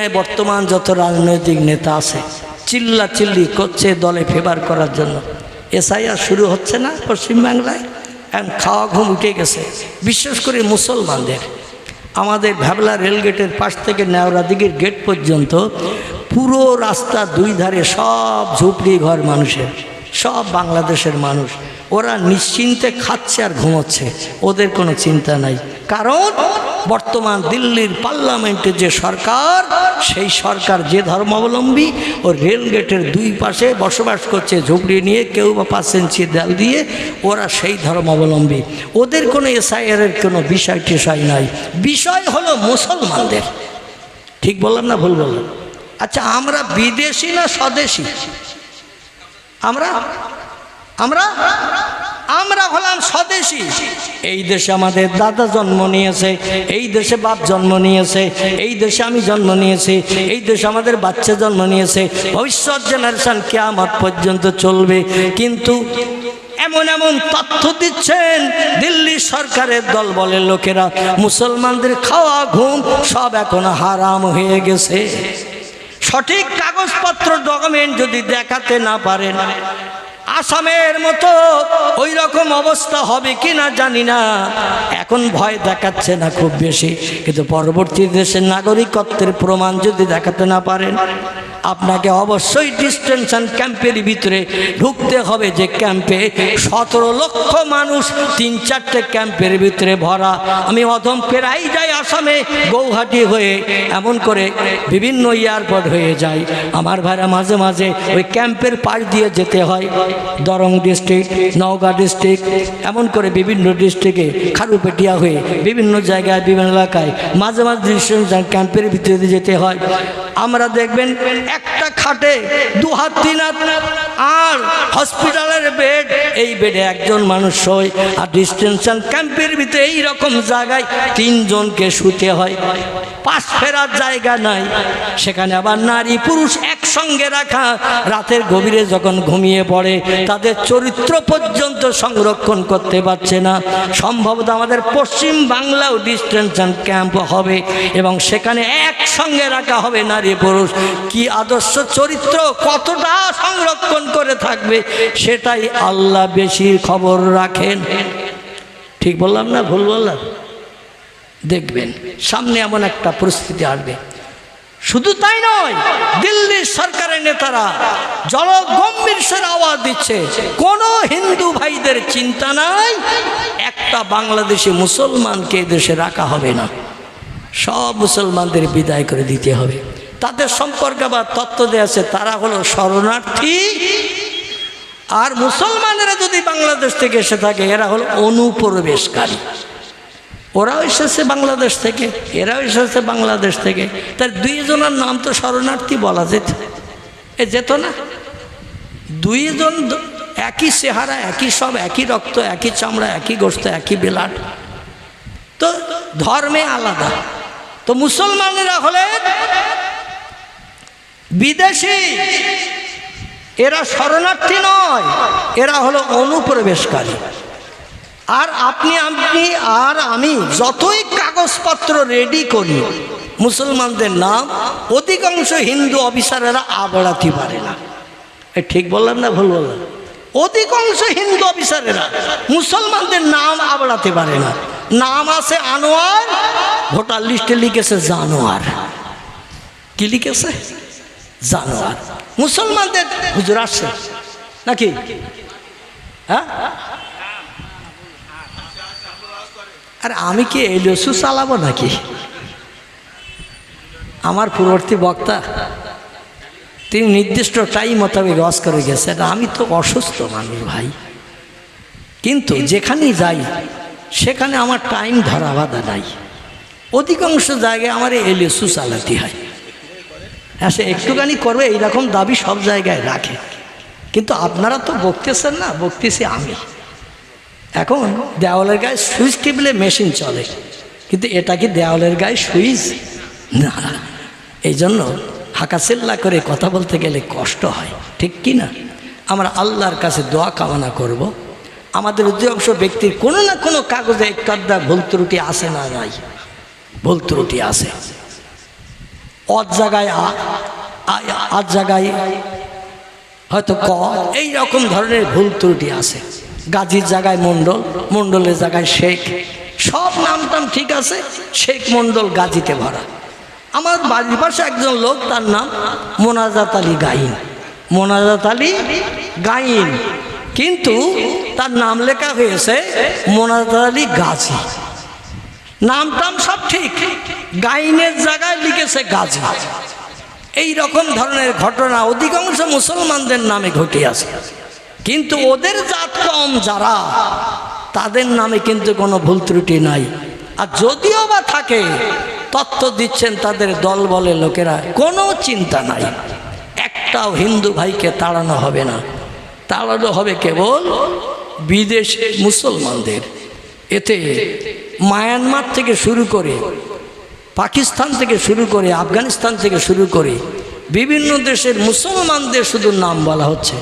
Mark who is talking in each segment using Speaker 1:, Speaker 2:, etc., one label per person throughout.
Speaker 1: দুনিয়ায় বর্তমান যত রাজনৈতিক নেতা আছে চিল্লা চিল্লি করছে দলে ফেভার করার জন্য। এসআইআর শুরু হচ্ছে না পশ্চিমবাংলায়, এখন খাওয়া ঘুম উঠে গেছে। বিশেষ করে মুসলমানদের আমাদের ভ্যাবলা রেলগেটের পাশ থেকে নেওড়াদিঘির গেট পর্যন্ত পুরো রাস্তা দুই ধারে সব ঝুপড়ি ঘর মানুষের, সব বাংলাদেশের মানুষ। ওরা নিশ্চিন্তে খাচ্ছে আর ঘুমোচ্ছে, ওদের কোনো চিন্তা নাই। কারণ বর্তমান দিল্লির পার্লামেন্টে যে সরকার, সেই সরকার যে ধর্মাবলম্বী ও রেলগেটের দুই পাশে বসবাস করছে ঝুপড়ি নিয়ে, কেউ বা 5 ইঞ্চি দেয়াল দিয়ে, ওরা সেই ধর্মাবলম্বী। ওদের কোনো এসআইআরের কোনো বিষয় টিষয় নাই। বিষয় হলো মুসলমানদের। ঠিক বললাম না ভুল বললাম? আচ্ছা, আমরা বিদেশি না স্বদেশী? আমরা আমরা আমরা হলাম স্বদেশী। এই দেশে আমাদের দাদা জন্ম নিয়েছে, এই দেশে বাপ জন্ম নিয়েছে, এই দেশে আমি জন্ম নিয়েছি, এই দেশে আমাদের বাচ্চা জন্ম নিয়েছে, ভবিষ্যৎ জেনারেশন কিয়ামত পর্যন্ত চলবে। কিন্তু এমন এমন তথ্য দিচ্ছেন দিল্লি সরকারের দল বলের লোকেরা, মুসলমানদের খাওয়া ঘুম সব এখন হারাম হয়ে গেছে। সঠিক কাগজপত্র ডকুমেন্ট যদি দেখাতে না পারেন, আসামের মতো ওই রকম অবস্থা হবে কিনা জানি না। এখন ভয় দেখাচ্ছে না খুব বেশি, কিন্তু পরবর্তী দেশের নাগরিকত্বের প্রমাণ যদি দেখাতে না পারেন, আপনাকে অবশ্যই ডিটেনশন ক্যাম্পের ভিতরে ঢুকতে হবে। যে ক্যাম্পে 17 লক্ষ মানুষ 3-4টে ক্যাম্পের ভিতরে ভরা। আমি অধম প্রায় যাই আসামে, গৌহাটি হয়ে এমন করে বিভিন্ন এয়ারপোর্ট হয়ে যায়। আমার ভাইরা মাঝে মাঝে ওই ক্যাম্পের পাশ দিয়ে যেতে হয়। দরং ডিস্ট্রিক্ট, নওগাঁ ডিস্ট্রিক্ট, এমন করে বিভিন্ন ডিস্ট্রিক্টে খারুপেটিয়া হয়ে বিভিন্ন জায়গায় বিভিন্ন এলাকায় মাঝে মাঝে ডিটেনশন ক্যাম্পের ভিতরে যেতে হয়। আমরা দেখবেন একটা খাটে 2 হাত 3 হাত, আর হসপিটালের বেড, এই বেডে একজন মানুষ শোয়। আর ডিটেনশন ক্যাম্পের ভিতরে এই রকম জায়গায় 3 জনকে শুতে হয়। পাশ ফেরার জায়গা নাই। সেখানে আবার নারী পুরুষ একসঙ্গে রাখা। রাতের গভীরে যখন ঘুমিয়ে পড়ে, তাদের চরিত্র পর্যন্ত সংরক্ষণ করতে পারছে না। সম্ভবত আমাদের পশ্চিম বাংলাও ডিটেনশন ক্যাম্প হবে, এবং সেখানে একসঙ্গে রাখা হবে নারী পুরুষ। কি আদর্শ চরিত্র, কতটা সংরক্ষণ করে থাকবে, সেটাই আল্লাহ বেশি খবর রাখেন। ঠিক বললাম না ভুল বললাম? দেখবেন সামনে এমন একটা পরিস্থিতি আসবে। শুধু তাই নয়, দিল্লির সরকারের নেতারা জলগম্ভীর স্বরে আওয়াজ দিচ্ছে, কোনো হিন্দু ভাইদের চিন্তা নাই, একটা বাংলাদেশি মুসলমানকে দেশে রাখা হবে না, সব মুসলমানদের বিদায় করে দিতে হবে। তাদের সম্পর্কে আবার তথ্য দেওয়া আছে, তারা হলো শরণার্থী। আর মুসলমানেরা যদি বাংলাদেশ থেকে এসে থাকে, এরা হলো অনুপ্রবেশকারী। ওরাও এসেছে বাংলাদেশ থেকে, এরাও এসেছে বাংলাদেশ থেকে। তার 2 জনের নাম তো শরণার্থী বলা যেত না? 2 জন একই চেহারা, একই সব, একই রক্ত, একই চামড়া, একই গোশত, একই বেলাট, তো ধর্মে আলাদা। তো মুসলমানেরা হলে বিদেশি, এরা শরণার্থী নয়, এরা হলো অনুপ্রবেশকারী। আর আপনি আর আমি যতই কাগজপত্র রেডি করি, মুসলমানদের নাম অধিকাংশ হিন্দু অফিসারেরা আবড়াতে পারে না। ঠিক বললাম না ভুল বললাম? অধিকাংশ হিন্দু অফিসারেরা মুসলমানদের নাম আবড়াতে পারে না। নাম আছে আনোয়ার, ভোটার লিস্টে লিখেছে জানোয়ার। কি লিখেছে? জানোয়ার। মুসলমানদের হুজুর আসছে নাকি? হ্যাঁ, আর আমি কি এই লসু চালাবো নাকি? আমার পূর্ববর্তী বক্তা তিনি নির্দিষ্ট টাইম মোতাবেক ওয়াজ করে গেছেন। আমি তো অসুস্থ মানুষ ভাই, কিন্তু যেখানেই যাই সেখানে আমার টাইম ধরা বাঁধা নাই। অধিকাংশ জায়গায় আমার এই লসু চালাতে হয়। হ্যাঁ, সে একটুখানি করবে এইরকম দাবি সব জায়গায় রাখে, কিন্তু আপনারা তো বকতেছেন না, বকতেছি আমি। এখন দেওয়ালের গায়ে সুইচ টিপলে মেশিন চলে, কিন্তু এটা কি দেওয়ালের গায়ে সুইচ না। এই জন্য হাঁকাচিল্লা করে কথা বলতে গেলে কষ্ট হয়, ঠিক কি না? আমরা আল্লাহর কাছে দোয়া কামনা করব, আমাদের অধিকাংশ ব্যক্তির কোনো না কোনো কাগজে একটাদা ভুল ত্রুটি আসে না, নাই ভুল ত্রুটি আসে। অদ জায়গায় আজ জায়গায় হয়তো ক, এই রকম ধরনের ভুল ত্রুটি আছে। গাজীর জায়গায় মণ্ডল, মণ্ডলের জায়গায় শেখ, সব নাম টাম ঠিক আছে, শেখ মণ্ডল গাজীতে ভরা। আমার বাড়ির পাশে একজন লোক, তার নাম মোনাজাত আলী গাইন, মোনাজাত আলী গাইন, কিন্তু তার নাম লেখা হয়েছে মোনাজাত আলী গাজী। নাম টাম সব ঠিক, গাইনের জায়গায় লিখেছে গাজী। এই রকম ধরনের ঘটনা অধিকাংশ মুসলমানদের নামে ঘটে আছে, কিন্তু ওদের জাত কম যারা, তাদের নামে কিন্তু কোনো ভুল ত্রুটি নাই। আর যদিও বা থাকে, তথ্য দিচ্ছেন তাদের দল বলে লোকেরা, কোনো চিন্তা নাই। একটাও হিন্দু ভাইকে তাড়ানো হবে না, তাড়ানো হবে কেবল বিদেশে মুসলমানদের। এতে মায়ানমার থেকে শুরু করে, পাকিস্তান থেকে শুরু করে, আফগানিস্তান থেকে শুরু করে বিভিন্ন দেশের মুসলমানদের শুধু নাম বলা হচ্ছে।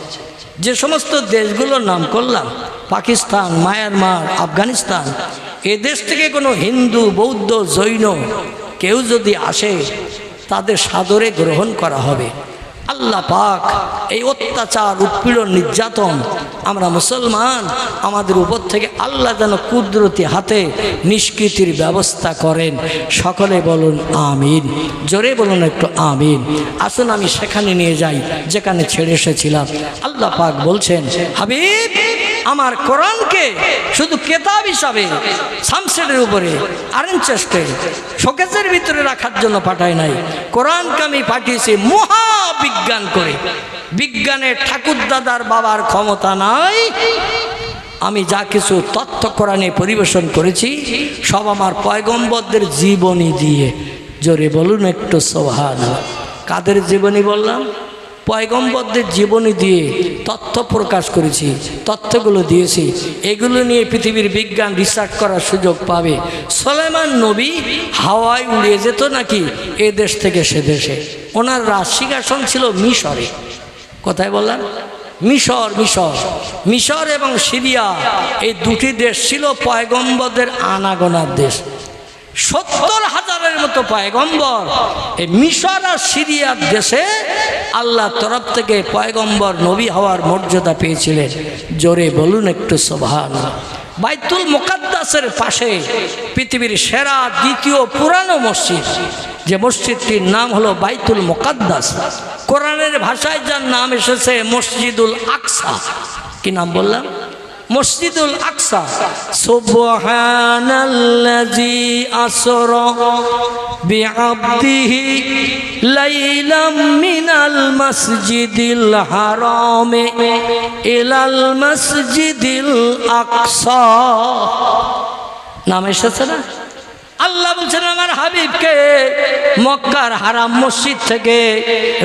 Speaker 1: যে সমস্ত দেশগুলোর নাম করলাম, পাকিস্তান, মায়ানমার, আফগানিস্তান, এ দেশ থেকে কোনো হিন্দু, বৌদ্ধ, জৈন কেউ যদি আসে, তাদের সাদরে গ্রহণ করা হবে। আল্লাহ পাক এই অত্যাচার, উৎপীড়ন, নির্যাতন আমরা মুসলমান, আমাদের উপর থেকে আল্লাহ যেন কুদরতি হাতে নিষ্কৃতির ব্যবস্থা করেন। সকলে বলুন আমিন, জোরে বলুন একটু আমিন। আসুন আমি সেখানে নিয়ে যাই যেখানে ছেড়ে এসেছিলাম। আল্লাহ পাক বলছেন, হাবিব আমার কোরআনকে শুধু কেতাব হিসাবে সামসেটের উপরে আরেঞ্জ চেস্টে শোকেসের ভিতরে রাখার জন্য পাঠাই নাই। কোরআনকে আমি পাঠিয়েছি মহাবিজ্ঞান করে। বিজ্ঞানের ঠাকুরদাদার বাবার ক্ষমতা নাই। আমি যা কিছু তথ্য কোরআনে পরিবেশন করেছি সব আমার পয়গম্বরদের জীবনী দিয়ে। জোরে বলুন একটু সুবহানাল্লাহ। কাদের জীবনী বললাম? পয়গম্বরদের জীবনী দিয়ে তথ্য প্রকাশ করেছি, তথ্যগুলো দিয়েছি। এগুলো নিয়ে পৃথিবীর বিজ্ঞান রিসার্চ করার সুযোগ পাবে। সুলাইমান নবী হাওয়ায় উড়িয়ে যেত নাকি এ দেশ থেকে সে দেশে। ওনার রাজসিংহাসন ছিল মিশরে। কোথায় বললাম? মিশর। মিশর মিশর এবং সিরিয়া, এই দুটি দেশ ছিল পয়গম্বরদের আনাগোনার দেশ। 70,000-এর মতো পয়গম্বর এই মিশর আর সিরিয়ার দেশে আল্লাহর তরফ থেকে পয়গম্বর নবী হওয়ার মর্যাদা পেয়েছিলেন। জোরে বলুন একটু সুবহানাল্লাহ। বাইতুল মুকাদ্দাসের পাশে পৃথিবীর সেরা দ্বিতীয় পুরানো মসজিদ, যে মসজিদটির নাম হলো বাইতুল মুকাদ্দাস। কোরআনের ভাষায় যার নাম এসেছে মসজিদুল আকসা। কি নাম বললাম? মসজিদুল আকসা। সুবহানাল্লাযী আসরা বিআবদিহি লাইলাম মিনাল মাসজিদিল হারাম ইলাল মাসজিদিল আকসা। নাম এসেছে না? আল্লাহ বলছেন আমার হাবিবকে মক্কার হারাম মসজিদ থেকে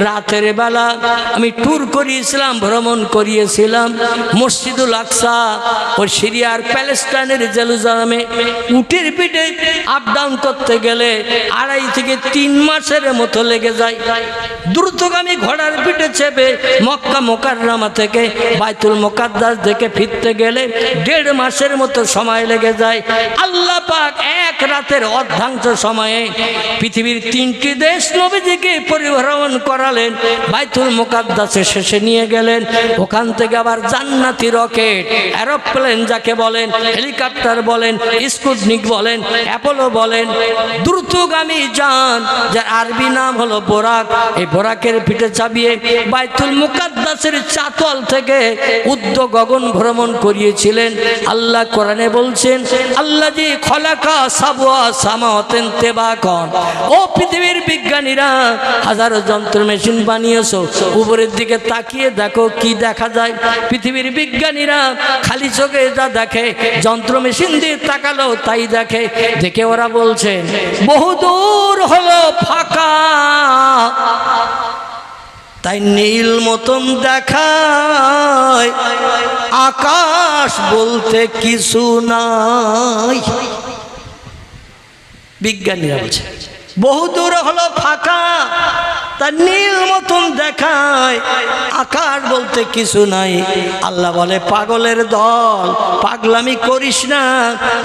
Speaker 1: রাতের বেলা আমি ট্যুর করিয়েছিলাম, ভ্রমণ করিয়েছিলাম মসজিদুল আকসা ও সিরিয়ার প্যালেস্টাইনের জেরুজালেমে। উটের পিঠে আপ ডাউন করতে গেলে 2.5 থেকে 3 মাসের মতো লেগে যায়। দ্রুতগামী ঘোড়ার পিঠে চেপে মক্কা মুকাররমা থেকে বাইতুল মুকাদ্দাস থেকে ফিরতে গেলে 1.5 মাসের মতো সময় লেগে যায়। আল্লাহ পাক এক রাতের অর্ধাংশ সময়ে পৃথিবীর 3টি দেশ নবীজিকে পরিভ্রমণ করালেন। বাইতুল মুকাদ্দাসে শেষে নিয়ে গেলেন। ওখান থেকে আবার জান্নাতি রকেট, এরোপ্লেন যাকে বলেন, হেলিকপ্টার বলেন, স্পুটনিক বলেন, অ্যাপোলো বলেন, দ্রুতগামী যান যার আরবি নাম হলো বোরাক, এই বোরাকের পিঠে চাপিয়ে বাইতুল মুকাদ্দাসের চাতল থেকে উদ্য গগন ভ্রমণ করিয়েছিলেন। আল্লাহ কোরআনে বলছেন, আল্লাযী খলাকা সাবওয়া সামাওয়াতিন তিবাকান। ও পৃথিবীর বিজ্ঞানীরা, হাজারো যন্ত্র মেশিন বানিয়েছো, উপরের দিকে তাকিয়ে দেখো কি দেখা যায়। পৃথিবীর বিজ্ঞানীরা খালি চোখে যা দেখে, যন্ত্র মেশিন দিয়ে তাকালো তাই দেখে। দেখে ওরা বলছেন বহুদূর হলো ফাঁকা, তাই নীল মতন দেখায়, আকাশ বলতে কিছু নাই। বিজ্ঞানীরা বলছে বহুদূর হলো ফাঁকা, তা নীল মতন দেখায়, আকাশ বলতে কিছু নাই। আল্লাহ বলে পাগলের দল, পাগলামি করিস না,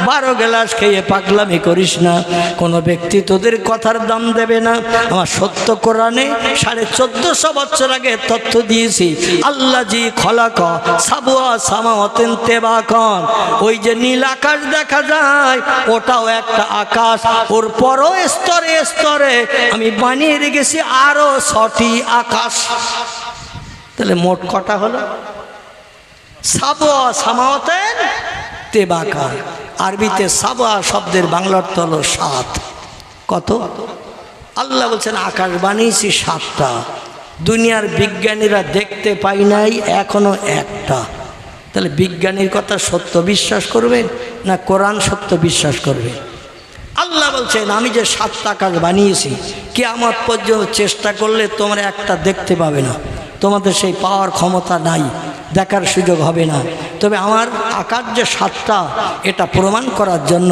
Speaker 1: 12 গ্লাস খেয়ে পাগলামি করিস না। কোনো ব্যক্তি তোদের কথার দাম দেবে না। আমার সত্য কোরআনে 1450 বছর আগে তথ্য দিয়েছি। আল্লাহ জি খলাক সাবওয়া সামাওয়াতিন তিবাকান, ওই যে নীল আকাশ দেখা যায় ওটাও একটা আকাশ, ওর পরও স্তরে স্তরে আমি বানিয়ে রেখেছি আরো 6টি আকাশ। তাহলে মোট কটা হলো? সাবওয়া সামাওয়াতিন তিবাকান। আরবিতে সাবওয়া শব্দের বাংলা অর্থ হলো 7। কত? আল্লাহ বলছেন আকাশ বানিয়েছি 7টা। দুনিয়ার বিজ্ঞানীরা দেখতে পাই নাই এখনো একটা। তাহলে বিজ্ঞানীর কথা সত্য বিশ্বাস করবেন না কোরআন সত্য বিশ্বাস করবেন? আল্লাহ বলছেন আমি যে 7টা আকাশ বানিয়েছি, কিয়ামত পর্যন্ত চেষ্টা করলে তোমরা একটা দেখতে পাবে না। তোমাদের সেই পাওয়ার ক্ষমতা নাই, দেখার সুযোগ হবে না। তবে আমার আকাশ যে 7টা এটা প্রমাণ করার জন্য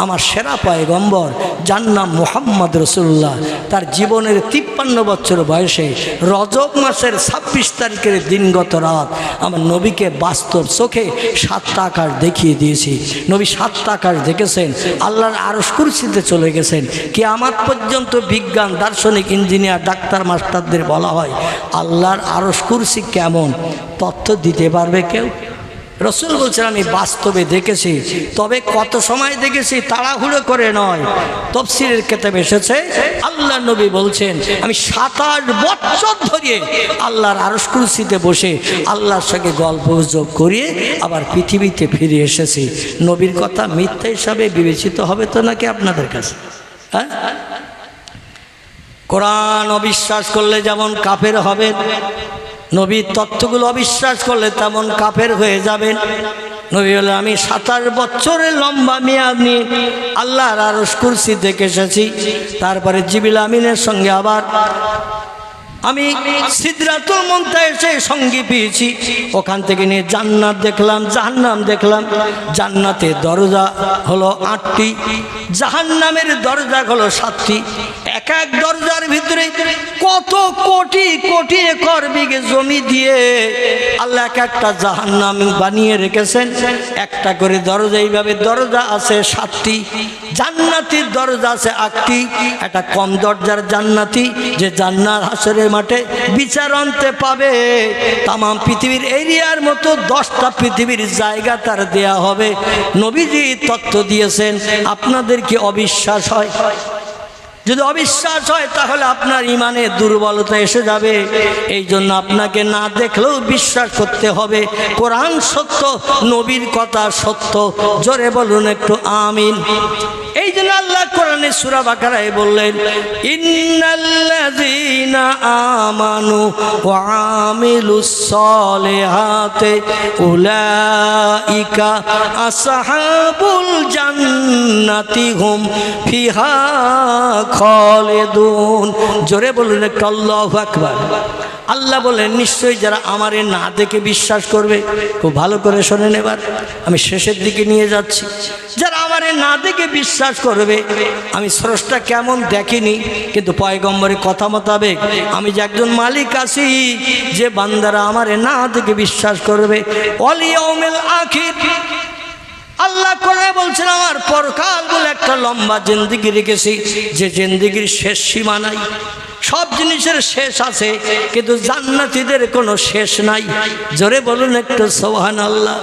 Speaker 1: আমার সেরা পয়গম্বর, যার নাম মুহাম্মদ রাসূলুল্লাহ, তার জীবনের 53 বছর বয়সে রজব মাসের 26 তারিখের দিনগত রাত আমার নবীকে বাস্তব চোখে 7টা আকাশ দেখিয়ে দিয়েছি। নবী 7টা আকাশ দেখেছেন, আল্লাহর আরশ কুরসিতে চলে গেছেন। কিয়ামত পর্যন্ত বিজ্ঞান, দার্শনিক, ইঞ্জিনিয়ার, ডাক্তার, মাস্টারদের বলা হয় আল্লাহর আরশ কুরসি কেমন তথ্য দিতে পারবে কেউ? রসুল বলছেন আমি বাস্তবে দেখেছি। তবে কত সময় দেখেছি তাড়াহুড়ো করে নয়। তাফসীরের কিতাবে এসেছে আল্লাহ নবী বলছেন আমি 27 বছর ধরে আল্লাহর আরশ কুরসিতে বসে আল্লাহর সঙ্গে গল্প গুজব করিয়ে আবার পৃথিবীতে ফিরে এসেছি। নবীর কথা মিথ্যা হিসাবে বিবেচিত হবে তো নাকি আপনাদের কাছে? হ্যাঁ, কোরআন অবিশ্বাস করলে যেমন কাফের হবেন, নবীর তথ্যগুলো অবিশ্বাস করলে তেমন কাফের হয়ে যাবেন। নবী বলে আমি 27 বছরের লম্বা মেয়াদ নিয়ে আল্লাহর আরশ কুরসি দেখে এসেছি। তারপরে জিবরিল আমিনের সঙ্গে আবার আমি সিদরাতুল মুনতাহা এসে সঙ্গী পেয়েছি। ওখান থেকে নিয়ে জান্নাত দেখলাম, জাহান্নাম দেখলাম। জান্নাতের দরজা হলো 8টি, জাহান্নামের দরজা হলো 7টি। এক এক দরজার ভিতরে কত কোটি কোটি একর বিঘে জমি দিয়ে আল্লাহ এক একটা জাহান্নাম বানিয়ে রেখেছেন। একটা করে দরজা, এইভাবে দরজা আছে 7টি। জান্নাতের দরজা আছে 8টি। একটা কম দরজার জান্নাতি যে জান্নাত হাসরের মাঠে বিচার আনতে পাবে, তাম পৃথিবীর এরিয়ার মতো 10টা পৃথিবীর জায়গা তার দেয়া হবে। নবীজি তথ্য দিয়েছেন। আপনাদের কি অবিশ্বাস হয়? যদি অবিশ্বাস হয় তাহলে আপনার ইমানে দুর্বলতা এসে যাবে। এই জন্য আপনাকে না দেখলেও বিশ্বাস করতে হবে কোরআন সত্য, নবীর কথা সত্য। জোরে বলুন একটু আমিন। এই জন্য আল্লাহ কোরআনে সূরা বাকারায় বললেন ইন্নাল্লাযীনা আমানু ওয়া আমিলুস সালিহাতি উলাইকা আসহাবুল জান্নাতি হুম ফিহা খালিদুন। জোরে বলুন একটু আল্লাহু আকবার। আল্লাহ বলেন নিশ্চয়ই যারা আমারে না দেখে বিশ্বাস করবে, খুব ভালো করে শোনেন, এবার আমি শেষের দিকে নিয়ে যাচ্ছি। যারা আমারে না দেখে বিশ্বাস করবে, আমি স্রষ্টা কেমন দেখিনি, কিন্তু পয়গম্বরের কথা মোতাবেক আমি যে একজন মালিক আছি, যে বান্দারা আমারে না দেখে বিশ্বাস করবে ওয়াল ইয়াউমিল আখির। আল্লাহ করে বলছেন আমার পরকাল বলে একটা লম্বা জিন্দেগি রেখেছি, যে জিন্দেগির শেষ সীমা নাই। সব জিনিসের শেষ আছে, কিন্তু জান্নাতীদের কোনো শেষ নাই। জোরে বলুন একটু সুবহানাল্লাহ।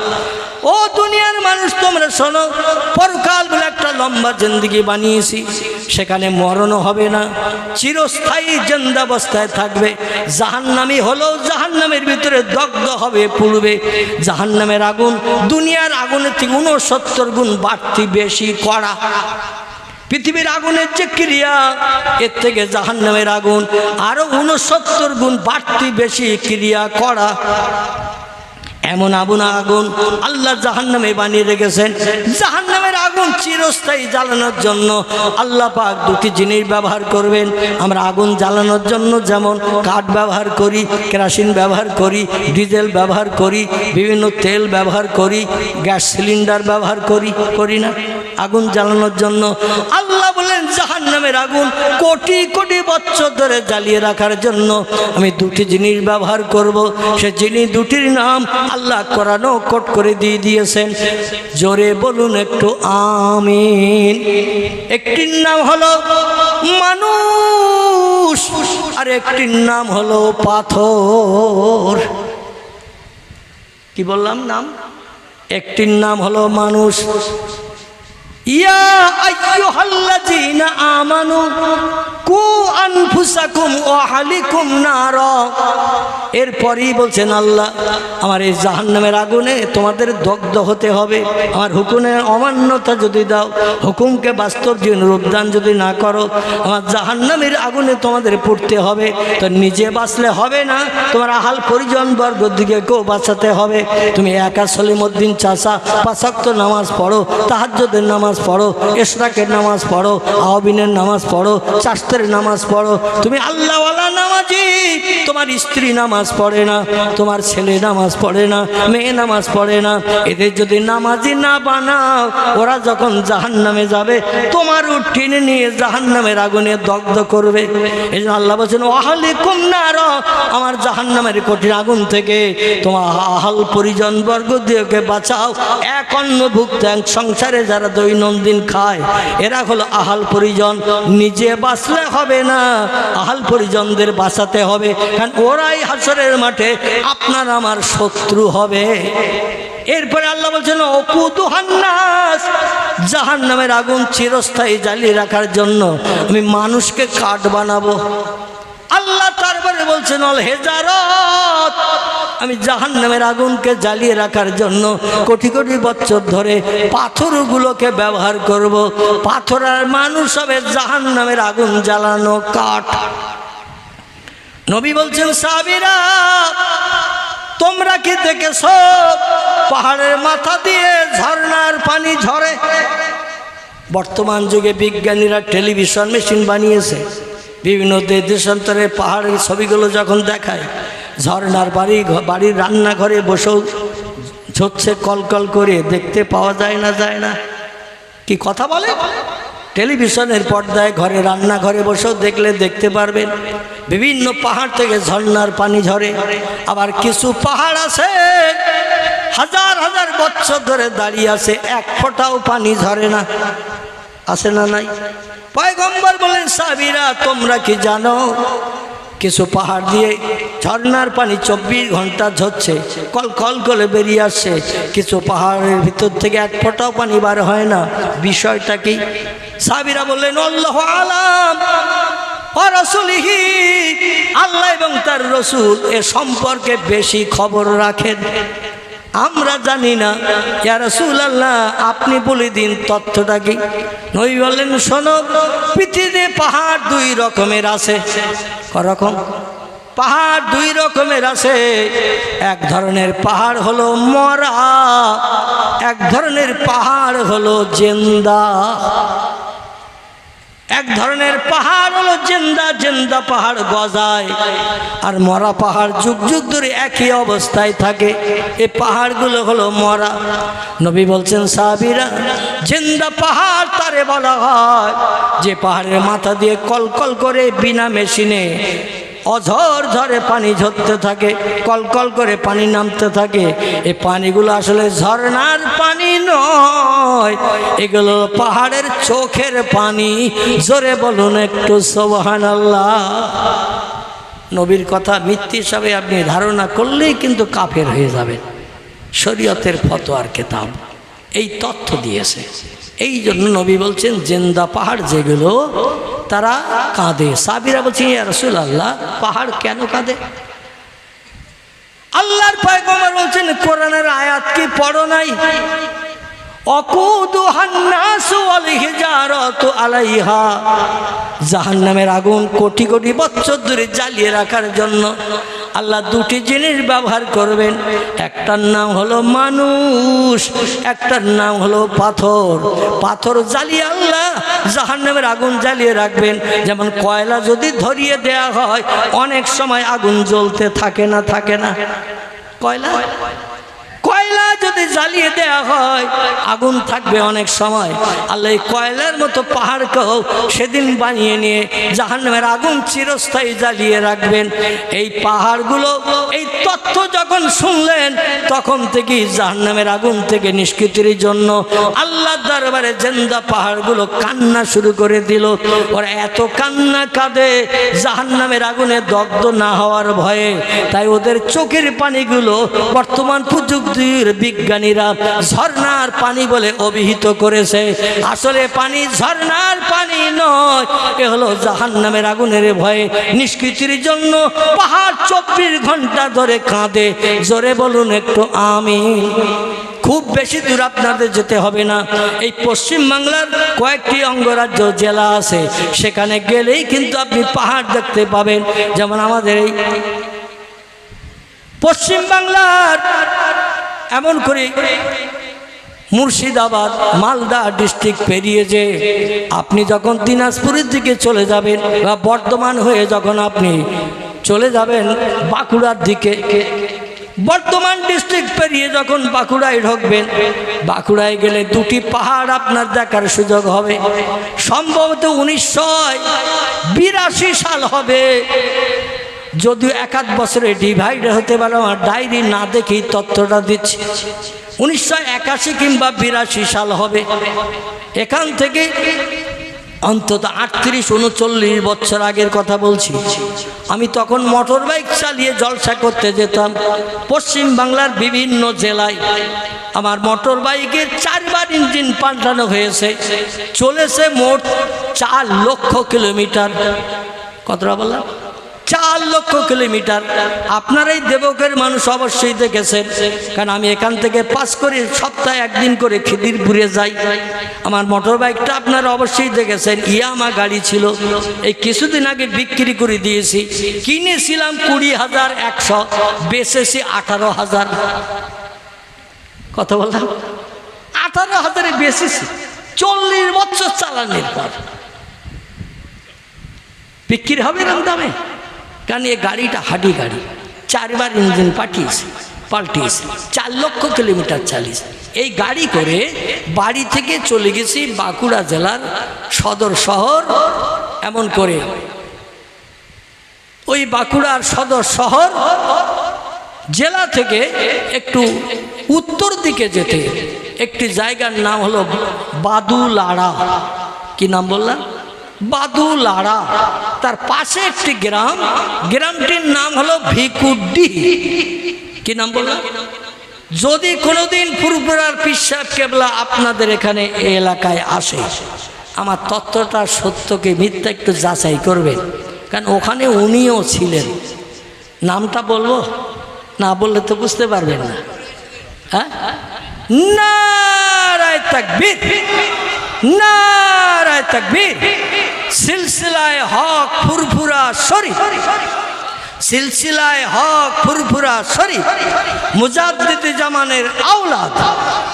Speaker 1: ও দুনিয়ার মানুষ তোমরা শোনো, পরকাল বলে একটা লম্বা জিন্দেগি বানিয়েছি। সেখানে মরণও হবে না, চিরস্থায়ী জিন্দাবস্থায় থাকবে। জাহান্নামী হলেও জাহান্নামের ভিতরে দগ্ধ হবে, পুড়বে। জাহান্নামের আগুন দুনিয়ার আগুনের থেকে 69 গুণ বাড়তি, বেশি কড়া। পৃথিবীর আগুনের যে ক্রিয়া, এর থেকে জাহান্নামের আগুন আরো 69 গুণ বাড়তি, বেশি ক্রিয়া করা। এমন আগুন আল্লাহ জাহান্নামে বানিয়ে রেখেছেন। জাহান্নামের আগুন চিরস্থায়ী জ্বালানোর জন্য আল্লাহ পাক 2টি জিনিস ব্যবহার করবেন। আমরা আগুন জ্বালানোর জন্য যেমন কাঠ ব্যবহার করি, কেরোসিন ব্যবহার করি, ডিজেল ব্যবহার করি, বিভিন্ন তেল ব্যবহার করি, গ্যাস সিলিন্ডার ব্যবহার করি না? আগুন জ্বালানোর জন্য আল্লাহ বলেন জাহান্নামের আগুন কোটি কোটি বছর ধরে জ্বালিয়ে রাখার জন্য আমি দুটি জিনিস ব্যবহার করব। সে জিনিস দুটির নাম আল্লাহ কোরআনও কোট করে দিয়ে দিয়েছেন। জোরে বলুন একটু আমিন। একটির নাম হলো মানুষ, আর একটির নাম হলো পাথর। কি বললাম নাম? একটির নাম হলো মানুষ। ইয়া আইয়ুহাল্লাযীনা আমানু কু আনফুসাকুম ওয়া আহলিকুম নারা। এরপরই বলছেন আল্লাহ, আমার এই জাহান্নামের আগুনে তোমাদের দগ্ধ হতে হবে। আমার হুকুমের অমান্যতা যদি দাও, হুকুমকে বাস্তব জীবন রূপদান যদি না করো, আমার জাহান্নামের আগুনে তোমাদের পড়তে হবে। তো নিজে বাঁচলে হবে না, তোমার আহাল পরিজন বর্গ দিকেও বাঁচাতে হবে। তুমি একা সলিমউদ্দিন চাচা 5 ওয়াক্ত নামাজ পড়ো, তাহাজ্জুদের নামাজ পড়ো, ইশরাকের নামাজ পড়ো, আওয়াবিনের নামাজ পড়ো, চাষতের নামাজ পড়ো, তুমি আল্লাহওয়ালা নামাজি। তোমার স্ত্রী নামাজ পড়ে না, তোমার ছেলে নামাজ পড়ে না, মেয়ে নামাজ পড়ে না। এদের যদি নামাজি না বানাও, ওরা যখন জাহান্নামে যাবে তোমার টেনে নিয়ে জাহান্নামের আগুনে দগ্ধ করবে। এই জন্য আল্লাহ বলছেন ওয়াহলিকুম নার, আমার জাহান্নামের কঠিন আগুন থেকে তোমার আহাল পরিজন বর্গ দিয়েকে বাঁচাও। এক অন্নভুক্ত সংসারে যারা দৈনন্দিন খায় এরা হলো আহাল পরিজন। নিজে বাঁচলে হবে না, আহাল পরিজনদের বাঁচাতে হবে, কারণ ওরাই হাসরের মাঠে আপনার আমার শত্রু হবে। এরপরে আল্লাহ বলছেন ওকুদুহান নাস, জাহান্নামের আগুন চিরস্থায়ী জ্বালিয়ে রাখার জন্য আমি মানুষকে কাঠ বানাবো। আল্লাহ তারপরে বলছেন অল হেজারত, আমি জাহান্নামের আগুনকে জ্বালিয়ে রাখার জন্য কোটি কোটি বছর ধরে পাথরগুলোকে ব্যবহার করব। পাথর আর মানুষ হবে জাহান্নামের আগুন জ্বালানো কাঠ। নবী বলছেন সাহাবীরা তোমরা কি দেখেছো পাহাড়ের মাথা দিয়ে ঝর্ণার পানি ঝরে? বর্তমান যুগে বিজ্ঞানীরা টেলিভিশন মেশিন বানিয়েছে, বিভিন্ন দেশান্তরে পাহাড়ের ছবিগুলো যখন দেখায়, ঝর্ণার বাড়ির রান্নাঘরে বসেও ঝরছে কলকল করে, দেখতে পাওয়া যায় না? কি কথা বলে? টেলিভিশনের পর্দায় ঘরে রান্নাঘরে বসেও দেখতে পারবেন। বিভিন্ন পাহাড় থেকে ঝর্ণার পানি ঝরে। আবার কিছু পাহাড় আছে হাজার হাজার বছর ধরে দাঁড়িয়ে আছে, এক ফোঁটাও পানি ঝরে না। আছে না নাই? পয়গম্বর বলেন সাহাবীরা তোমরা কি জানো কিছু পাহাড় দিয়ে ঝর্ণার পানি 24 ঘন্টা ঝরছে, কলকল করে বেরিয়ে আসছে। কিছু পাহাড়ের ভিতর থেকে এক ফোঁটাও পানি বার হয় না। বিষয়টা কি? সাহাবীরা বললেন আল্লাহু আলাম ওয়া রাসূলিহি, আল্লাহ এবং তার রাসূল এ সম্পর্কে বেশি খবর রাখেন, আমরা জানি না। ইয়া রাসূলুল্লাহ আপনি বলে দিন তথ্যটা কি? নবী বললেন শোনো, পৃথিবীতে পাহাড় 2 রকমের আছে। করকম? পাহাড় 2 রকমের আছে। এক ধরনের পাহাড় হলো মরা, এক ধরনের পাহাড় হলো জিন্দা। এক ধরনের পাহাড় হলো জিন্দা পাহাড় গজায়, আর মরা পাহাড় যুগ যুগ ধরে একই অবস্থায় থাকে। এই পাহাড়গুলো হলো মরা। নবী বলছেন সাহাবীরা জিন্দা পাহাড় তারে বলা হয় যে পাহাড়ের মাথা দিয়ে কলকল করে বিনা মেশিনে অঝর ঝরে পানি ঝরতে থাকে, কলকল করে পানি নামতে থাকে। এই পানিগুলো আসলে ঝর্ণার পানি নয়, এগুলো পাহাড়ের চোখের পানি। জোরে বলুন একটু সুবহানাল্লাহ। নবীর কথা মিথ্যে হিসাবে আপনি ধারণা করলেই কিন্তু কাফের হয়ে যাবেন। শরীয়তের ফতোয়ার কিতাব এই তথ্য দিয়েছে। এই জন্য নবী বলছেন জিন্দা পাহাড় যেগুলো তারা কাঁদে। সাহাবীরা বলছেন ইয়া রাসূলুল্লাহ পাহাড় কেন কাঁদে? আল্লাহর পয়গম্বর বলছেন কোরআনের আয়াত কি পড়ো নাই? ওয়াকুদুহান নাসু ওয়াল হিজারাতু আলাইহা, জাহান্নামের আগুন কোটি কোটি বছর ধরে জ্বালিয়ে রাখার জন্য আল্লাহ 2টি জিনিস ব্যবহার করবেন। একটার নাম হলো মানুষ, একটার নাম হলো পাথর। পাথর জ্বালিয়ে আল্লাহ জাহান্নামের আগুন জ্বালিয়ে রাখবেন। যেমন কয়লা যদি ধরিয়ে দেয়া হয় অনেক সময় আগুন জ্বলতে থাকে না? কয়লা যদি যদি জ্বালিয়ে দেওয়া হয় আগুন থাকবে অনেক সময়। আল্লাহ এই কয়লার মতো পাহাড়কেও সেদিন বানিয়ে নিয়ে জাহান্নামের আগুন চিরস্থায়ী জ্বালিয়ে রাখবেন। এই পাহাড়গুলো এই তথ্য যখন শুনলেন তখন থেকেই জাহান্নামের আগুন থেকে নিষ্কৃতির জন্য আল্লাহর দরবারে জিন্দা পাহাড়গুলো কান্না শুরু করে দিল। ওরা এত কান্না কাঁদে জাহান্নামের আগুনে দগ্ধ না হওয়ার ভয়ে, তাই ওদের চোখের পানিগুলো বর্তমান প্রযুক্তির বিজ্ঞানীরা ঝর্ণার পানি বলে অভিহিত করেছে। আসলে পানি ঝর্ণার পানি নয়, এ হলো জাহান্নামের আগুনের ভয়ে নিষ্কৃতির জন্য পাহাড় 24 ঘন্টা ধরে কাঁদে। জোরে বলুন একটু আমিন। খুব বেশি দূর আপনাদের যেতে হবে না, এই পশ্চিম বাংলার কয়েকটি অঙ্গরাজ্য জেলা আছে, সেখানে গেলেই কিন্তু আপনি পাহাড় দেখতে পাবেন। যেমন আমাদের এই পশ্চিম বাংলার এমন করে মুর্শিদাবাদ মালদা ডিস্ট্রিক্ট পেরিয়ে যে আপনি যখন দিনাজপুরের দিকে চলে যাবেন বা বর্ধমান হয়ে যখন আপনি চলে যাবেন বাঁকুড়ার দিকে, বর্ধমান ডিস্ট্রিক্ট পেরিয়ে যখন বাঁকুড়ায় ঢুকবেন, বাঁকুড়ায় গেলে দুটি পাহাড় আপনার দেখার সুযোগ হবে। সম্ভবত 1982 সাল হবে, যদিও 1-8 বছরে ডিভাইড হতে পারে, আমার ডায়েরি না দেখেই তথ্যটা দিচ্ছি। 1981 কিংবা 82 সাল হবে। এখান থেকে অন্তত 38-39 বছর আগের কথা বলছি। আমি তখন মোটর বাইক চালিয়ে জলসা করতে যেতাম পশ্চিম বাংলার বিভিন্ন জেলায়। আমার মোটর বাইকের 4 বার ইঞ্জিন পাল্টানো হয়েছে, চলেছে মোট 4 লক্ষ কিলোমিটার। কতটা বললাম? 4 লক্ষ কিলোমিটার। আপনারা এই দেবকের মানুষ অবশ্যই দেখেছেন, কারণ আমি এখান থেকে পাস করে সপ্তাহে 1 দিন করে খিদিরপুরে যাই। আমার মোটর বাইকটা আপনারা অবশ্যই দেখেছেন, ইয়ামা গাড়ি ছিল। এই কিছুদিন আগে বিক্রি করে দিয়েছি। কিনেছিলাম 20,100, বেচেছি 18,000। কত বললাম? 18,000-এ বেচেছি 40 বছর চালানোর পর। বিক্রি হবে এরকম দামে? কারণ এই গাড়িটা হাডি গাড়ি, 4 বার ইঞ্জিন পাল্টিয়েছে, 4 লক্ষ কিলোমিটার চালিয়েছে। এই গাড়ি করে বাড়ি থেকে চলে গেছি বাঁকুড়া জেলার সদর শহর। এমন করে ওই বাঁকুড়ার সদর শহর জেলা থেকে একটু উত্তর দিকে যেতে একটি জায়গার নাম হলো বাদুলাড়া। কি নাম বললাম? বাদুলাড়া। তার পাশে একটি গ্রাম, গ্রামটির নাম হলো ভিকুড্ডি। কি নাম বললাম? যদি কোনোদিন ফুরফুরার পীর সাহেব কেবলা আপনাদের এখানে এই এলাকায় আসে, আমার তত্ত্বটা সত্যকে মিথ্যা একটু যাচাই করবেন, কারণ ওখানে উনিও ছিলেন। নামটা বলবো? না বললে তো বুঝতে পারবেন না। হ্যাঁ, নারায়ে তাকবীর, নারায়ে তাকবীর। সিলসিলায়ে হক ফুরফুরা শরীফ, সিলসিলায়ে হক ফুরফুরা শরীফ, মুজাদ্দিদ জামানের আওলাদ,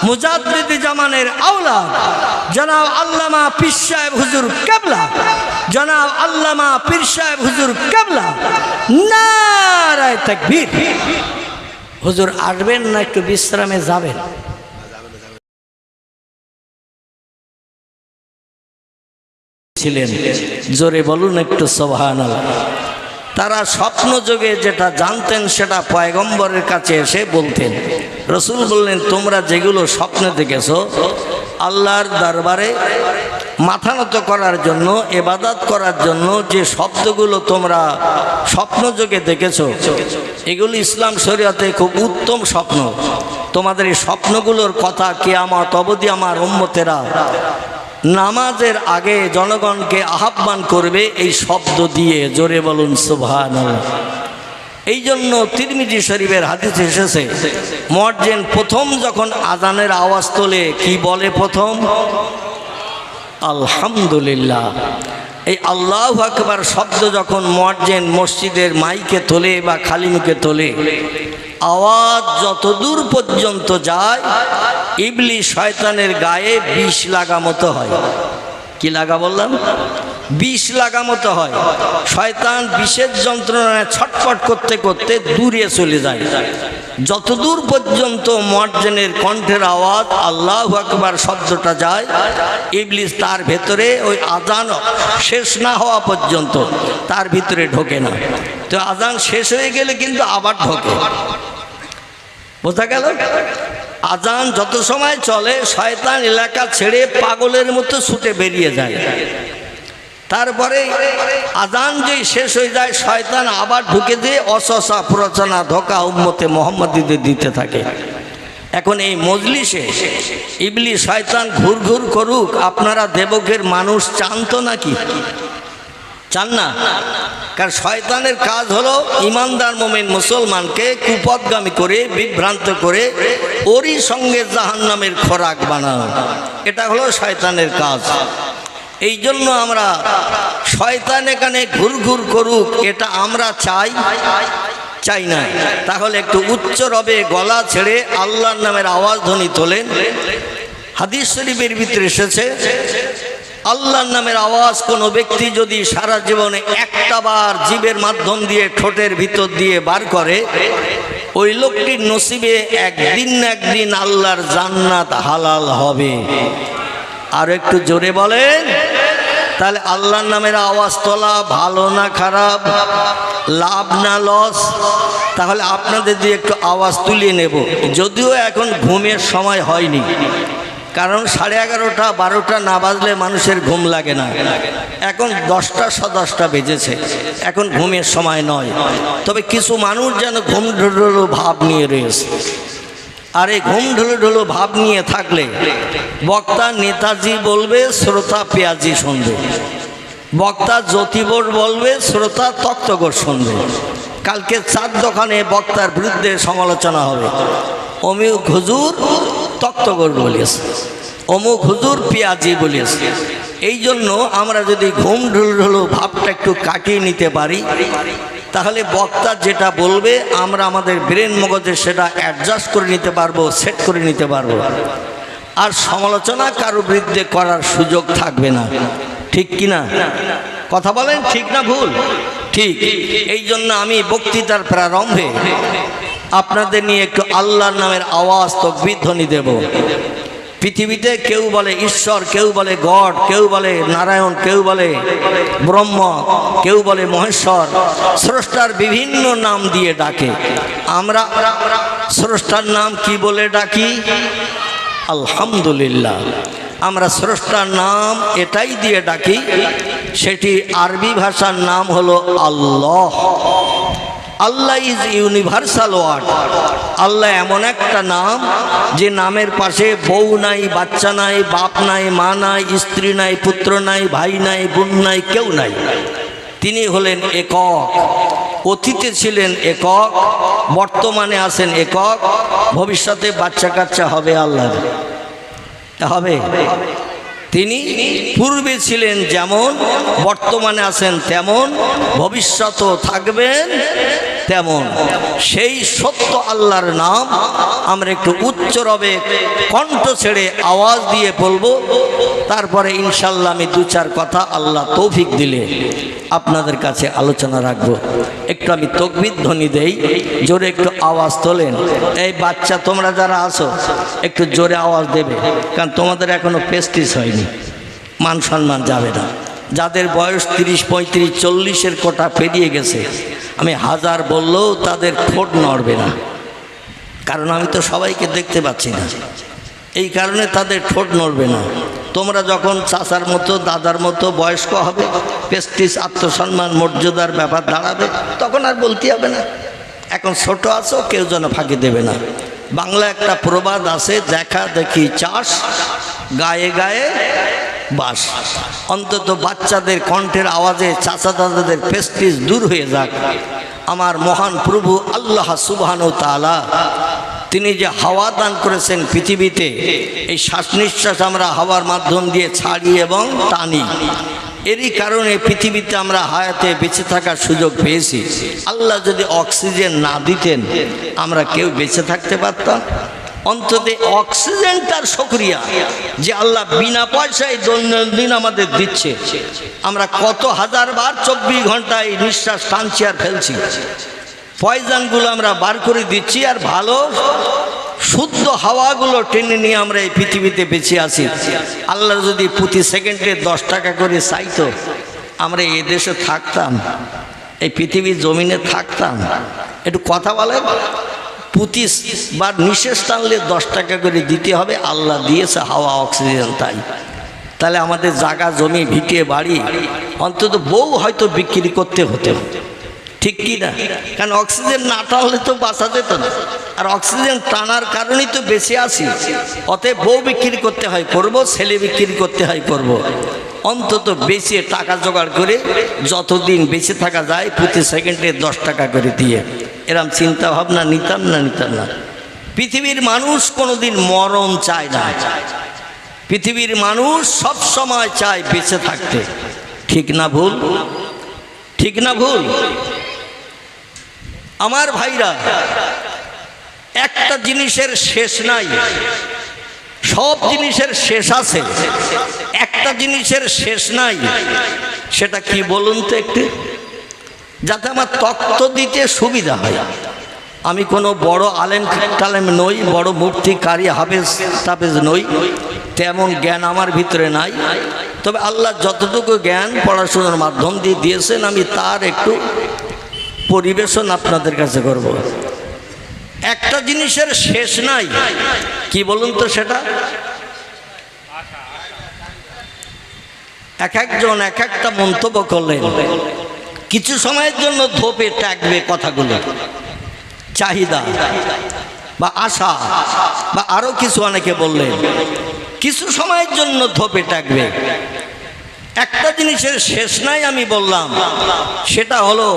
Speaker 1: মুজাদ্দিদ জামানের আওলাদ জনাব আল্লামা পীর সাহেব হুজুর কেবলা, জনাব আল্লামা পীর সাহেব হুজুর কেবলা। নারায়ে তাকবীর। হুজুর আসবেন না একটু বিশ্রামে যাবেন? ছিলেন, জোরে বলুন একটু সুবহানাল্লাহ। তারা স্বপ্ন যোগে যেটা জানতেন সেটা পয়গম্বরের কাছে এসে বলতেন। রসুল বললেন, তোমরা যেগুলো স্বপ্নে দেখেছো আল্লাহর দরবারে মাথা নত করার জন্য, ইবাদত করার জন্য যে শব্দগুলো তোমরা স্বপ্ন যোগে দেখেছো, এগুলো ইসলাম শরীয়তে খুব উত্তম স্বপ্ন। তোমাদের এই স্বপ্নগুলোর কথা কিয়ামত অবধি আমার উম্মতেরা নামাজের আগে জনগণকে আহ্বান করবে এই শব্দ দিয়ে। জোরে বলুন সুবহানাল্লাহ। এই জন্য তিরমিজি শরীফের হাদিসে এসেছে, মুয়াজ্জিন প্রথম যখন আজানের আওয়াজ তোলে কি বলে? প্রথম আলহামদুলিল্লাহ। এই আল্লাহু আকবার শব্দ যখন মুয়াজ্জিন মসজিদের মাইকে তোলে বা খালি মুখে তোলে, আওয়াজ যত দূর পর্যন্ত যায় ইবলিস শয়তানের গায়ে বিষ লাগা মতো হয়। কি লাগা বললাম? বিষ লাগা মতো হয়। শয়তান বিষের যন্ত্রণায় ছটফট করতে করতে দূরে চলে যায়। যতদূর পর্যন্ত মুয়াজ্জিনের কণ্ঠের আওয়াজ আল্লাহু আকবার শব্দটা যায়, ইবলিস তার ভেতরে ওই আজান শেষ না হওয়া পর্যন্ত তার ভিতরে ঢোকে না। তো আজান শেষ হয়ে গেলে কিন্তু আবার ঢোকে। বোঝা গেল? আজান যত সময় চলে শয়তান এলাকা ছেড়ে পাগলের মতো ছুটে বেরিয়ে যায়। তারপরে আজান যেই শেষ হয়ে যায় শয়তান আবার ঢুকে দিয়ে অসসা প্ররোচনা ধোঁকা উম্মতে মুহাম্মাদীদের দিতে থাকে। এখন এই মজলিসে ইবলিস শয়তান ঘুর ঘুর করুক, আপনারা দেবকের মানুষ চান তো নাকি? চান না? কারণ শয়তানের কাজ হলো ইমানদার মুমিন মুসলমানকে কুপথগামী করে বিভ্রান্ত করে ওরই সঙ্গে জাহান্নামের খোরাক বানানো, এটা হলো শয়তানের কাজ। এই জন্য আমরা শয়তান এখানে ঘুর ঘুর করুক এটা আমরা চাই না। তাহলে একটু উচ্চ রবে গলা ছেড়ে আল্লাহর নামের আওয়াজ ধ্বনি তোলেন। হাদিস শরীফের ভিতরে এসেছে আল্লাহর নামের আওয়াজ কোনো ব্যক্তি যদি সারা জীবনে একটা বার জিভের মাধ্যম দিয়ে ঠোঁটের ভিতর দিয়ে বার করে, ওই লোকটির নসিবে একদিন না একদিন আল্লাহর জান্নাত হালাল হবে। আর একটু জোরে বলেন। তাহলে আল্লাহর নামের আওয়াজ তোলা ভালো না খারাপ, লাভ না লস? তাহলে আপনাদের দিয়ে একটু আওয়াজ তুলিয়ে নেব, যদিও এখন ঘুমের সময় হয়নি, কারণ 11:30 12টা না বাজলে মানুষের ঘুম লাগে না। এখন 10টা 10:15 বেজেছে, এখন ঘুমের সময় নয়। তবে কিছু মানুষ যেন ঘুম ঢুলো ভাব নিয়ে রয়েছে। আর এই ঘুম ঢুলো ভাব নিয়ে থাকলে বক্তা নেতাজি বলবে, শ্রোতা পেঁয়াজি শুনবে। বক্তা জ্যোতিবোর বলবে, শ্রোতা তক্তগোর শুনবে। কালকে চার দোকানে বক্তার বিরুদ্ধে সমালোচনা হবে, অমুক হুজুর তক্তগোর বলেছে, অমুক হুজুর পেঁয়াজি বলেছে। এই জন্য আমরা যদি ঘুম ঢুলো ভাবটা একটু কাটিয়ে নিতে পারি, তাহলে বক্তা যেটা বলবে আমরা আমাদের ব্রেন মগজে সেটা অ্যাডজাস্ট করে নিতে পারবো, সেট করে নিতে পারবো। আর সমালোচনা কারো বিরুদ্ধে করার সুযোগ থাকবে না। ঠিক কিনা? কথা বলেন, ঠিক না ভুল? ঠিক। এই জন্য আমি বক্তৃতার প্রারম্ভে আপনাদের নিয়ে একটু আল্লাহর নামের আওয়াজ তাকবীর ধ্বনি দেব। পৃথিবীতে কেউ বলে ঈশ্বর, কেউ বলে গড, কেউ বলে নারায়ণ, কেউ বলে ব্রহ্ম, কেউ বলে মহেশ্বর, স্রষ্টার বিভিন্ন নাম দিয়ে ডাকে। আমরা স্রষ্টার নাম কি বলে ডাকি? আলহামদুলিল্লাহ। আমরা স্রষ্টার নাম এটাই দিয়ে ডাকি, সেটি আরবি ভাষার নাম হলো আল্লাহ। আল্লাহ ইজ ইউনিভার্সাল ওয়ার্ড। আল্লাহ এমন একটা নাম যে নামের পাশে বউ নাই, বাচ্চা নাই, বাপ নাই, মা নাই, স্ত্রী নাই, পুত্র নাই, ভাই নাই, বোন নাই, কেউ নাই। তিনি হলেন একক। অতীতে ছিলেন একক, বর্তমানে আছেন একক, ভবিষ্যতে বাচ্চা কাচ্চা হবে আল্লাহ হবে। তিনি পূর্বে ছিলেন যেমন, বর্তমানে আছেন তেমন, ভবিষ্যতেও থাকবেন তেমন। সেই সত্য আল্লাহর নাম আমরা একটু উচ্চ রবে কণ্ঠ ছেড়ে আওয়াজ দিয়ে বলবো। তারপরে ইনশাল্লাহ আমি 2-4 কথা আল্লাহ তৌফিক দিলে আপনাদের কাছে আলোচনা রাখবো। একটু আমি তাকবীর ধ্বনি দেই, জোরে একটু আওয়াজ তোলেন। এই বাচ্চা তোমরা যারা আছো একটু জোরে আওয়াজ দেবে, কারণ তোমাদের এখনো প্রেস্টিজ হয়নি, মান সম্মান যাবে না। যাদের বয়স 30, 35, 40-এর কোটা পেরিয়ে গেছে, আমি হাজার বললেও তাদের ঠোঁট নড়বে না, কারণ আমি তো সবাইকে দেখতে পাচ্ছি না, এই কারণে তাদের ঠোঁট নড়বে না। তোমরা যখন চাচার মতো দাদার মতো বয়স্ক হবে, প্রেস্টিজ, আত্মসম্মান, মর্যাদার ব্যাপার দাঁড়াবে, তখন আর বলতে হবে না। এখন ছোট আছো, কেউ যেন ফাঁকি দেবে না। বাংলা একটা প্রবাদ আছে, দেখা দেখি চাষ, গায়ে গায়ে বাস। অন্তত বাচ্চাদের কণ্ঠের আওয়াজে চাচা দাদাদের প্রেস্টিজ দূর হয়ে যাক। আমার মহান প্রভু আল্লাহ সুবহানাহু ওয়া তাআলা তিনি যে হাওয়া দান করেছেন পৃথিবীতে, এই শ্বাস নিঃশ্বাস আমরা হাওয়ার মাধ্যম দিয়ে ছাড়ি এবং টানি, এরই কারণে পৃথিবীতে আমরা হায়াতে বেঁচে থাকার সুযোগ পেয়েছি। আল্লাহ যদি অক্সিজেন না দিতেন আমরা কেউ বেঁচে থাকতে পারতাম? অন্তত অক্সিজেনটার শুকরিয়া যে আল্লাহ বিনা পয়সায় দৈনন্দিন আমাদের দিচ্ছে। আমরা কত হাজারবার 24 ঘন্টায় নিঃশ্বাস টানছি আর ফেলছি, পয়জনগুলো আমরা বার করে দিচ্ছি, আর ভালো শুদ্ধ হাওয়াগুলো টেনে নিয়ে আমরা এই পৃথিবীতে বেঁচে আছি। আল্লাহ যদি প্রতি সেকেন্ডে 10 টাকা করে চাইতো, আমরা এই দেশে থাকতাম, এই পৃথিবীর জমিনে থাকতাম? একটু কথা বলেন। প্রতিবার নিঃশ্বাস টানলে 10 টাকা করে দিতে হবে। আল্লাহ দিয়েছে হাওয়া, অক্সিজেন, তাই তাহলে আমাদের জায়গা জমি ভিটে বাড়ি অন্তত বউ হয়তো বিক্রি করতে হতো, ঠিক কি না? কারণ অক্সিজেন না টানলে তো বাঁচা যেত না, আর অক্সিজেন টানার কারণেই তো বেঁচে আছি। অতএব বউ বিক্রি করতে হয় করব, ছেলে বিক্রি করতে হয় করব। অন্তত বেঁচে টাকা জোগাড় করে যতদিন বেঁচে থাকা যায় প্রতি সেকেন্ডে 10 টাকা করে দিয়ে এরম চিন্তা ভাবনা নিতাম না। পৃথিবীর মানুষ কোনোদিন মরণ চায় না, পৃথিবীর মানুষ সব সময় চায় বেঁচে থাকতে। ঠিক না ভুল? ঠিক না ভুল? আমার ভাইরা, একটা জিনিসের শেষ নাই, সব জিনিসের শেষ আছে, একটা জিনিসের শেষ নাই। সেটা কি বলুন তো একটু, যাতে আমার তত্ত্ব দিতে সুবিধা হয়। আমি কোনো বড় আলেম টালেম নই, বড় মুফতি কারি হাফেজ টাফেজ নই, তেমন জ্ঞান আমার ভিতরে নাই। তবে আল্লাহ যতটুকু জ্ঞান পড়াশোনার মাধ্যম দিয়ে দিয়েছেন, আমি তার একটু পরিবেশন আপনাদের কাছে করব। একটা জিনিসের শেষ নাই, কি বলুন তো সেটা? এক একজন এক একটা মন্তব্য করলেন, কিছু সময়ের জন্য ধোপে টাকবে কথাগুলো, চাহিদা বা আশা বা আরো কিছু অনেকে বললেন, কিছু সময়ের জন্য ধোপে টাকবে। একটা জিনিসের শেষ নাই আমি বললাম, সেটা হলো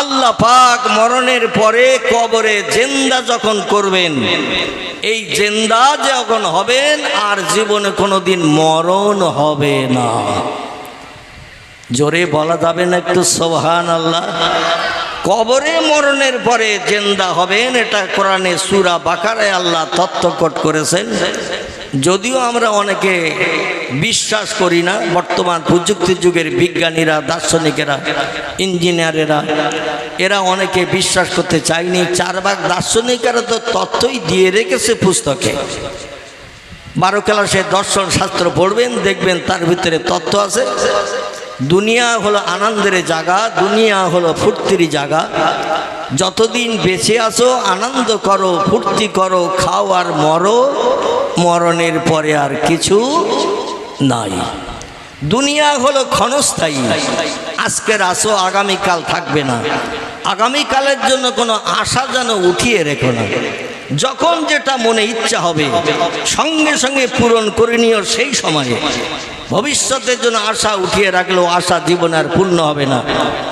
Speaker 1: আল্লাহ পাক মরণের পরে কবরে জিন্দা যখন করবেন, এই জিন্দা যখন হবেন আর জীবনে কোনোদিন মরণ হবে না। জোরে বলা যাবে না একটু সুবহানাল্লাহ? কবরে মরণের পরে জিন্দা হবেন, এটা কোরআনে সূরা বাকারায় আল্লাহ তথ্যকট করেছেন। যদিও আমরা অনেকে বিশ্বাস করি না, বর্তমান প্রযুক্তির যুগের বিজ্ঞানীরা, দার্শনিকেরা, ইঞ্জিনিয়ারেরা এরা অনেকে বিশ্বাস করতে চায়নি। 4 ভাগ দার্শনিকেরা তো তথ্যই দিয়ে রেখেছে পুস্তকে। 12 ক্লাসে দর্শন শাস্ত্র পড়বেন, দেখবেন তার ভিতরে তথ্য আছে। দুনিয়া হলো আনন্দের জায়গা, দুনিয়া হলো ফুর্তির জায়গা। যতদিন বেঁচে আছো আনন্দ করো, ফুর্তি করো, খাও আর মরো, মরণের পরে আর কিছু নাই। দুনিয়া হলো ক্ষণস্থায়ী, আজকের আসো আগামীকাল থাকবে না। আগামীকালের জন্য কোনো আশা যেন উঠিয়ে রেখো না। যখন যেটা মনে ইচ্ছা হবে সঙ্গে সঙ্গে পূরণ করে নিও সেই সময়ে। ভবিষ্যতের জন্য আশা উঠিয়ে রাখলেও আশা জীবনে আর পূর্ণ হবে না।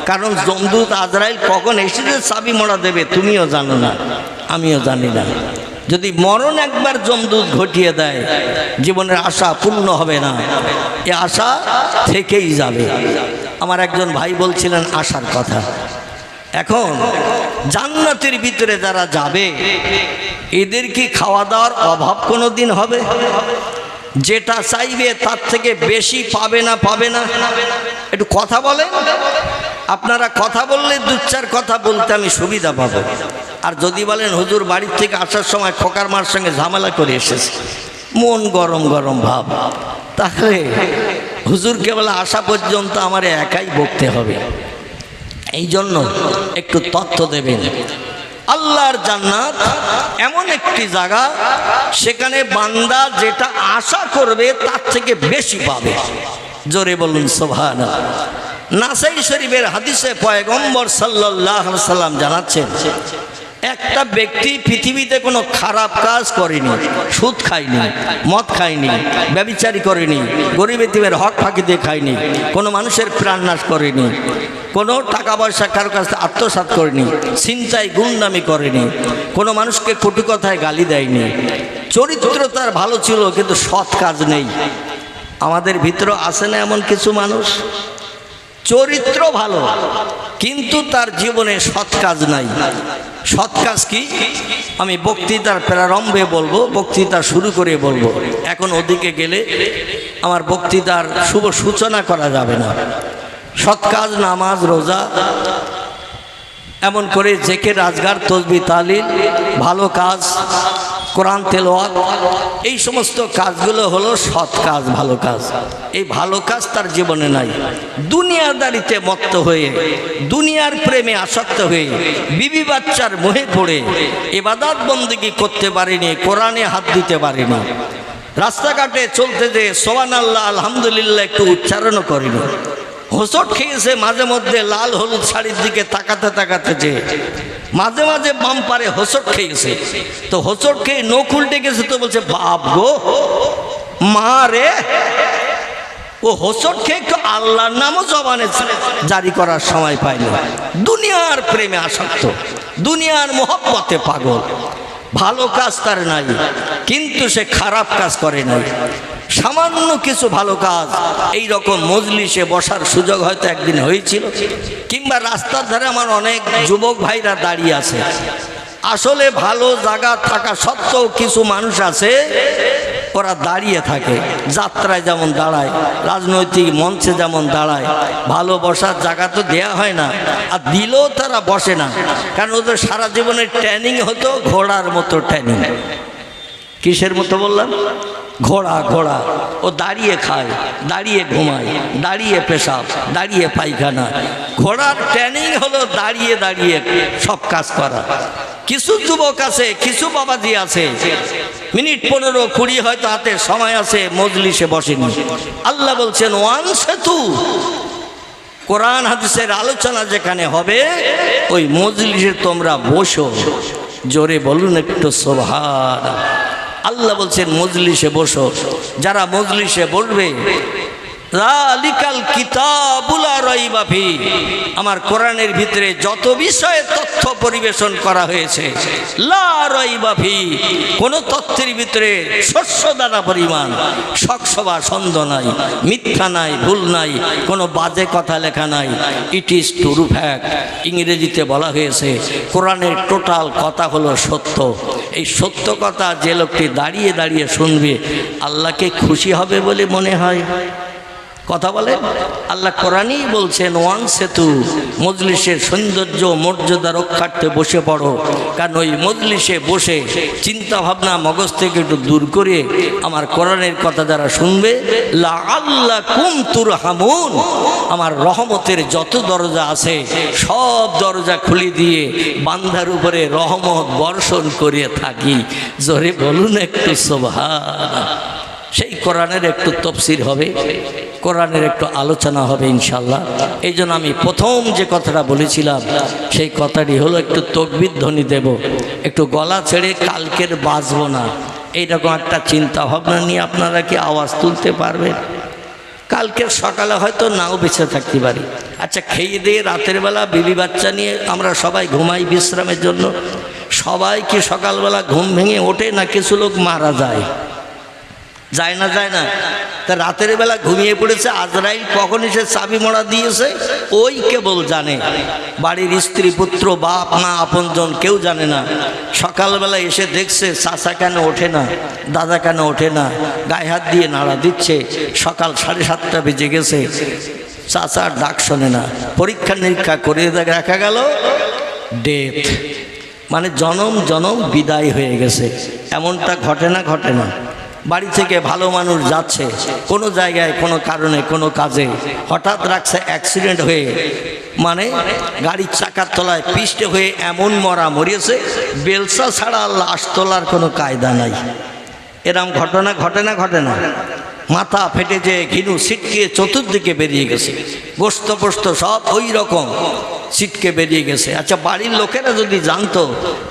Speaker 1: কারণ যমদূত আজরাইল কখন এসে চাবি মোড়া দেবে তুমিও জানো না, আমিও জানি না। যদি মরণ একবার যমদূত ঘটিয়ে দেয়, জীবনের আশা পূর্ণ হবে না, এ আশা থেকেই যাবে। আমার একজন ভাই বলছিলেন আশার কথা। এখন জান্নাতের ভিতরে যারা যাবে, এদের কি খাওয়া দাওয়ার অভাব কোনো দিন হবে? যেটা চাইবে তার থেকে বেশি পাবে না? পাবে না? একটু কথা বলেন। আপনারা কথা বললে 2-4 কথা বলতে আমি সুবিধা পাবো। আর যদি বলেন হুজুর বাড়ির থেকে আসার সময় খোকার মার সঙ্গে ঝামেলা করে এসেছে, মন গরম গরম ভাব, তাহলে হুজুরকে বলে আসা পর্যন্ত আমার একাই বকতে হবে। এই জন্য একটু তথ্য দেবেন। আল্লাহর জান্নাত এমন একটি জায়গা, সেখানে বান্দা যেটা আশা করবে তার থেকে বেশি পাবে। জোরে বলুন সুবহানাল্লাহ। নাসাই শরীফের হাদিসে পয়গম্বর সাল্লাল্লাহু আলাইহি সাল্লাম জানাচ্ছেন, একটা ব্যক্তি পৃথিবীতে কোনো খারাপ কাজ করেনি, সুদ খায়নি, মদ খায়নি, ব্যভিচারী করেনি, গরিব এতিমের হক ফাঁকি দিয়ে খায়নি, কোনো মানুষের প্রাণনাশ করেনি, কোনো টাকা পয়সা কারো কাছে আত্মসাৎ করেনি, ছিনতাই গুন্ডামি করেনি, কোনো মানুষকে কটু কথায় গালি দেয়নি, চরিত্র তার ভালো ছিল কিন্তু সৎ কাজ নেই। আমাদের ভিতরে আছে না এমন কিছু মানুষ? চরিত্র ভালো, কিন্তু তার জীবনে সৎ কাজ নাই। সৎ কাজ কি আমি বক্তৃতার প্রারম্ভে বলবো, বক্তৃতা শুরু করে বলবো। এখন ওদিকে গেলে আমার বক্তৃতার শুভ সূচনা করা যাবে না। সৎ কাজ নামাজ রোজা, এমন করে জেকের আজগার তসবিহ তাহলিল, ভালো কাজ কোরআন তেলাওয়াত, এই সমস্ত কাজগুলো হলো সৎ কাজ, ভালো কাজ। এই ভালো কাজ তার জীবনে নাই। দুনিয়াদারিতে মত্ত হয়ে, দুনিয়ার প্রেমে আসক্ত হয়ে, বিবি বাচ্চার মোহে পড়ে ইবাদত বন্দেগী করতে পারেনি, কোরআনে হাত দিতে পারেনি। রাস্তাঘাটে চলতে যে সুবহানাল্লাহ আলহামদুলিল্লাহ একটু উচ্চারণও করেনি। হোঁচট খেয়েছে মাঝে মধ্যে লাল হলুদ শাড়ির দিকে তাকাতে তাকাতে, যে মাঝে মাঝে বাম পারে হোঁচট খেয়েছে। তো হোঁচট খেয়ে নখ উল্টে গেছে, তো বলছে বাপ গো মা রে, ও হোঁচট খেয়ে একটু আল্লাহর নামও জবানে জারি করার সময় পায়নি। দুনিয়ার প্রেমে আসক্ত, দুনিয়ার মোহব্বতে পাগল। ভালো কাজ তার নাই, কিন্তু সে খারাপ কাজ করে নাই। সামান্য কিছু ভালো কাজ, এই রকম মজলিসে বসার সুযোগ হয়তো একদিন হয়েছিল, কিংবা রাস্তার ধারে আমার অনেক যুবক ভাইরা দাঁড়িয়ে আছে। আসলে ভালো জায়গা থাকা সত্ত্বেও কিছু মানুষ আছে ওরা দাঁড়িয়ে থাকে। যাত্রায় যেমন দাঁড়ায়, রাজনৈতিক মঞ্চে যেমন দাঁড়ায়, ভালো বসার জায়গা তো দেয়া হয় না, আর দিলেও তারা বসে না। কারণ ওদের সারা জীবনের ট্রেনিং হতো ঘোড়ার মতো ট্রেনিং। কিসের মতো বললাম? ঘোড়া। ঘোড়া ও দাঁড়িয়ে খায়, দাঁড়িয়ে ঘুমায়, দাঁড়িয়ে পেশাব, দাঁড়িয়ে পায়খানা। ঘোড়ার ট্রেনিং হলো দাঁড়িয়ে দাঁড়িয়ে সব কাজ করা। কিছু যুবক আছে, কিছু বাবাজি আছে, মিনিট 15-20 হয়তো হাতে সময় আছে, মজলিসে বসেনি। আল্লাহ বলছেন ওয়ান সেতু, কোরআন হাদিসের আলোচনা যেখানে হবে ওই মজলিসে তোমরা বসো। জোরে বলুন একটু সুবহানাল্লাহ। আল্লাহ বলছেন মজলিসে বসো। যারা মজলিসে বসবে, যালিকাল কিতাবু লা রাইবা ফি, আমার কোরআনের ভিতরে যত বিষয়ে তথ্য পরিবেশন করা হয়েছে, লা রাইবা ফি, কোনো তথ্যের ভিতরে শস্য দানা পরিমাণ শকসভা সন্দ নাই, মিথ্যা নাই, ভুল নাই, কোনো বাজে কথা লেখা নাই। It is true fact. ইংরেজিতে বলা হয়েছে কোরআনের টোটাল কথা হলো সত্য। এই সত্য কথা যে লোকটি দাঁড়িয়ে দাঁড়িয়ে শুনবে, আল্লাহকে খুশি হবে বলে মনে হয়? কথা বলে আল্লাহ কোরআনই বলছেন ওয়ান সেতু, মজলিসের সৌন্দর্য মর্যাদা রক্ষার্থে বসে পড়ো। কারণ ওই মজলিসে বসে চিন্তা ভাবনা মগজ থেকে একটু দূর করে আমার কোরআনের কথা যারা শুনবে, লাআল্লাকুম তুরহামুন, আমার রহমতের যত দরজা আছে সব দরজা খুলে দিয়ে বান্দার উপরে রহমত বর্ষণ করে থাকি। জোরে বলুন একটু সুবহানাল্লাহ। সেই কোরআনের একটু তাফসীর হবে, কোরআনের একটু আলোচনা হবে ইনশাল্লাহ। এই জন্য আমি প্রথম যে কথাটা বলেছিলাম সেই কথাটি হলো একটু তাকবীর ধ্বনি দেব, একটু গলা ছেড়ে কালকের বাজবো না, এইরকম একটা চিন্তা ভাবনা নিয়ে আপনারা কি আওয়াজ তুলতে পারবেন? কালকের সকালে হয়তো নাও বেঁচে থাকতে পারি। আচ্ছা, খেয়ে দিয়ে রাতের বেলা বিবি বাচ্চা নিয়ে আমরা সবাই ঘুমাই বিশ্রামের জন্য। সবাই কি সকালবেলা ঘুম ভেঙে ওঠে, না কিছু লোক মারা যায়? যায় না? যায় না? তা রাতের বেলা ঘুমিয়ে পড়েছে, আজরাইল কখন এসে চাবি মোড়া দিয়েছে ওই কেবল জানে। বাড়ির স্ত্রী পুত্র বাপ মা আপনজন কেউ জানে না। সকালবেলা এসে দেখছে চাচা কেন ওঠে না, দাদা কেন ওঠে না, গায়ে হাত দিয়ে নাড়া দিচ্ছে। সকাল 7:30 বেজে গেছে, চাচার ডাক শোনে না। পরীক্ষা নিরীক্ষা করে দেখা গেল ডেথ, মানে জনম জনম বিদায় হয়ে গেছে। এমনটা ঘটে না? ঘটে না? বাড়ি থেকে ভালো মানুষ যাচ্ছে কোনো জায়গায় কোনো কারণে কোনো কাজে, হঠাৎ রাখছে অ্যাক্সিডেন্ট হয়ে, মানে গাড়ির চাকার তলায় পিষ্টে হয়ে এমন মরিয়েছে, বেলসা ছাড়া লাশ তোলার কোনো কায়দা নাই। এরম ঘটনা ঘটে না? ঘটে না? মাথা ফেটে যে ঘিনু ছিটকে চতুর্দিকে বেরিয়ে গেছে, গোস্ত পোস্ত সব ওই রকম ছিটকে বেরিয়ে গেছে। আচ্ছা, বাড়ির লোকেরা যদি জানতো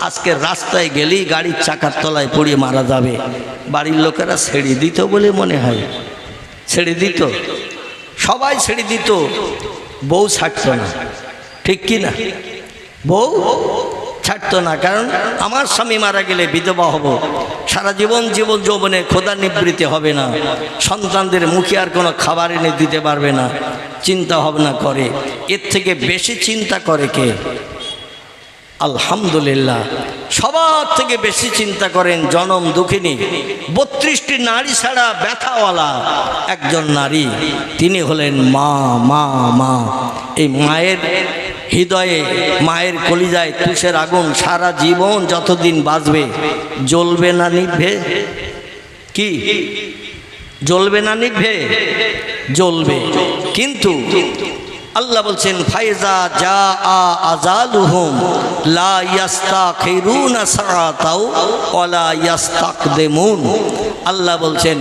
Speaker 1: আজকে রাস্তায় গেলেই গাড়ির চাকার তলায় পড়ে মারা যাবে, বাড়ির লোকেরা ছেড়ে দিত বলে মনে হয়? ছেড়ে দিত? সবাই ছেড়ে দিত, বউ ছাড়ত না। ঠিক কি না? বউ ছাড়তো না, কারণ আমার স্বামী মারা গেলে বিধবা হব, সারা জীবন যৌবনে ক্ষুধা নিবৃত্তি হবে না, সন্তানদের মুখে আর কোনো খাবার এনে দিতে পারবে না, চিন্তা ভাবনা করে। এর থেকে বেশি চিন্তা করে কে? আলহামদুলিল্লাহ, সবার থেকে বেশি চিন্তা করেন জনম দুঃখিনী 32টি নারী ছাড়া ব্যথাওয়ালা একজন নারী, তিনি হলেন মা। মা মা এই মায়ের হৃদয়ে, মায়ের কলিজায় তুষের আগুন সারা জীবন যতদিন বাঁচবে জ্বলবে না নিভে? কি জ্বলবে না নিভে? জ্বলবে। কিন্তু আল্লাহ বলছেন ফাইজা জা আজালুহুম লা ইস্তাখিরুনা সাআতাও ওয়ালা ইস্তাকদিমুন। আল্লাহ বলছেন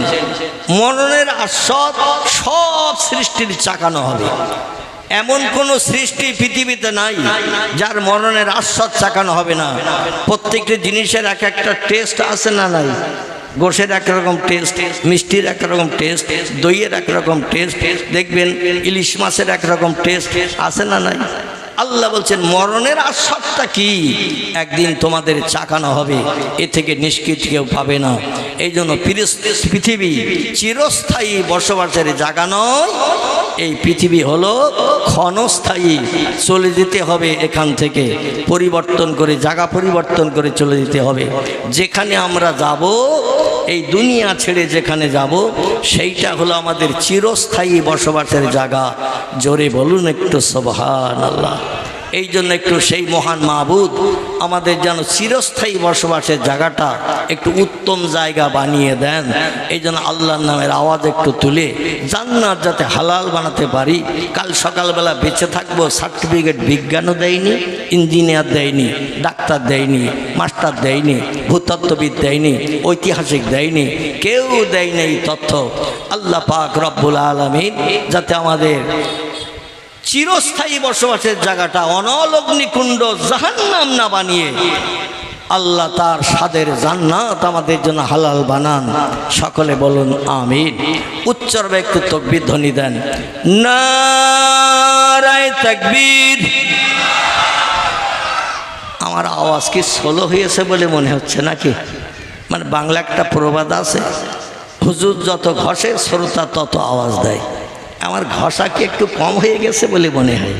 Speaker 1: মরণের আস্বাদ সব সৃষ্টির চাকানো হবে। এমন কোন সৃষ্টি পৃথিবীতে নাই যার মরণের আস্বাদ চাকানো হবে না। প্রত্যেকটি জিনিসের এক একটা টেস্ট আছে না নাই? গোশের একরকম টেস্ট, মিষ্টির একরকম টেস্ট, দইয়ের একরকম টেস্ট, দেখবেন ইলিশ মাছের একরকম টেস্ট আছে না নাই? আল্লাহ বলছেন মরণের আস্বাদটা কি একদিন তোমাদের চাকানো হবে, এ থেকে নিষ্কৃত কেউ পাবে না। এই জন্য পৃথিবী চিরস্থায়ী বসবাসের জায়গা নয়, এই পৃথিবী হলো ক্ষণস্থায়ী। চলে যেতে হবে এখান থেকে, পরিবর্তন করে, জায়গা পরিবর্তন করে চলে যেতে হবে। যেখানে আমরা যাব, এই দুনিয়া ছেড়ে যেখানে যাব, সেইটা হলো আমাদের চিরস্থায়ী বসবাসের জায়গা। জোরে বলুন একটু সুবহানাল্লাহ। এই জন্য একটু সেই মহান মাবুদ আমাদের যেন চিরস্থায়ী বসবাসের জায়গাটা একটু উত্তম জায়গা বানিয়ে দেন। এই জন্য আল্লাহর নামের আওয়াজ একটু তুলে জান্নাত যাতে হালাল বানাতে পারি। কাল সকালবেলা বেঁচে থাকবো, সার্টিফিকেট বিজ্ঞানও দেয়নি, ইঞ্জিনিয়ার দেয়নি, ডাক্তার দেয়নি, মাস্টার দেয়নি, ভূতত্ত্ববিদ দেয়নি, ঐতিহাসিক দেয়নি, কেউ দেয়নি এই তথ্য। আল্লাহ পাক রব্বুল আলামিন যাতে আমাদের চিরস্থায়ী বসবাসের জায়গাটা অনলগ্নিকুণ্ড জাহান্নাম না বানিয়ে আল্লাহ তার স্বাদের জান্নাত আমাদের জন্য হালাল বানান। সকলে বলুন আমিন। উচ্চারবে একটু তাকবীর ধ্বনি দেন। নারায়ে তাকবীর। আমার আওয়াজ কি স্লো হয়েছে বলে মনে হচ্ছে নাকি? মানে বাংলা একটা প্রবাদ আছে, হুজুর যত ঘষে শ্রোতা তত আওয়াজ দেয়। আমার ঘষা কি একটু কম হয়ে গেছে বলে মনে হয়?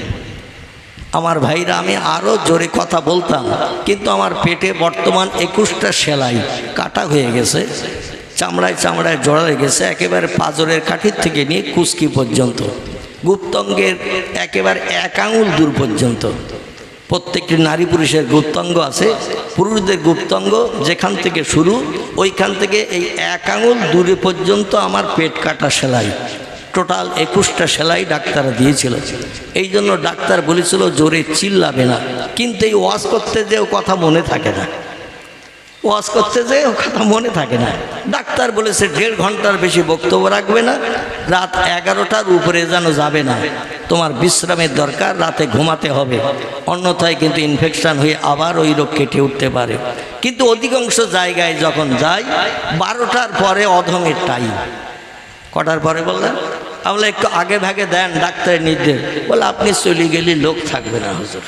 Speaker 1: আমার ভাইরা, আমি আরও জোরে কথা বলতাম, কিন্তু আমার পেটে বর্তমান 21টা সেলাই কাটা হয়ে গেছে, চামড়ায় চামড়ায় জড়া গেছে, একেবারে পাঁজরের কাঠির থেকে নিয়ে কুচকি পর্যন্ত, গুপ্তাঙ্গের একেবারে 1 আঙুল দূর পর্যন্ত। প্রত্যেকটি নারী পুরুষের গুপ্তাঙ্গ আছে, পুরুষদের গুপ্তাঙ্গ যেখান থেকে শুরু ওইখান থেকে এই 1 আঙুল দূরে পর্যন্ত আমার পেট কাটা সেলাই। টোটাল 21টা সেলাই ডাক্তাররা দিয়েছিল। এই জন্য ডাক্তার বলেছিল জোরে চিল্লাবে না, কিন্তু এই ওয়াজ করতে যেও কথা মনে থাকে না, ওয়াজ করতে যেও কথা মনে থাকে না। ডাক্তার বলেছে 1.5 ঘন্টার বেশি বক্তব্য রাখবে না, রাত 11টার উপরে যেন যাবে না, তোমার বিশ্রামের দরকার, রাতে ঘুমাতে হবে, অন্যথায় কিন্তু ইনফেকশন হয়ে আবার ওই রোগ কেটে উঠতে পারে। কিন্তু অধিকাংশ জায়গায় যখন যাই 12টার পরে অধমের টাইম। কটার পরে বললেন? আমরা একটু আগে ভাগে দেন ডাক্তারের নির্দেশ। বলে আপনি চলে গেলে লোক থাকবে না হুজুর।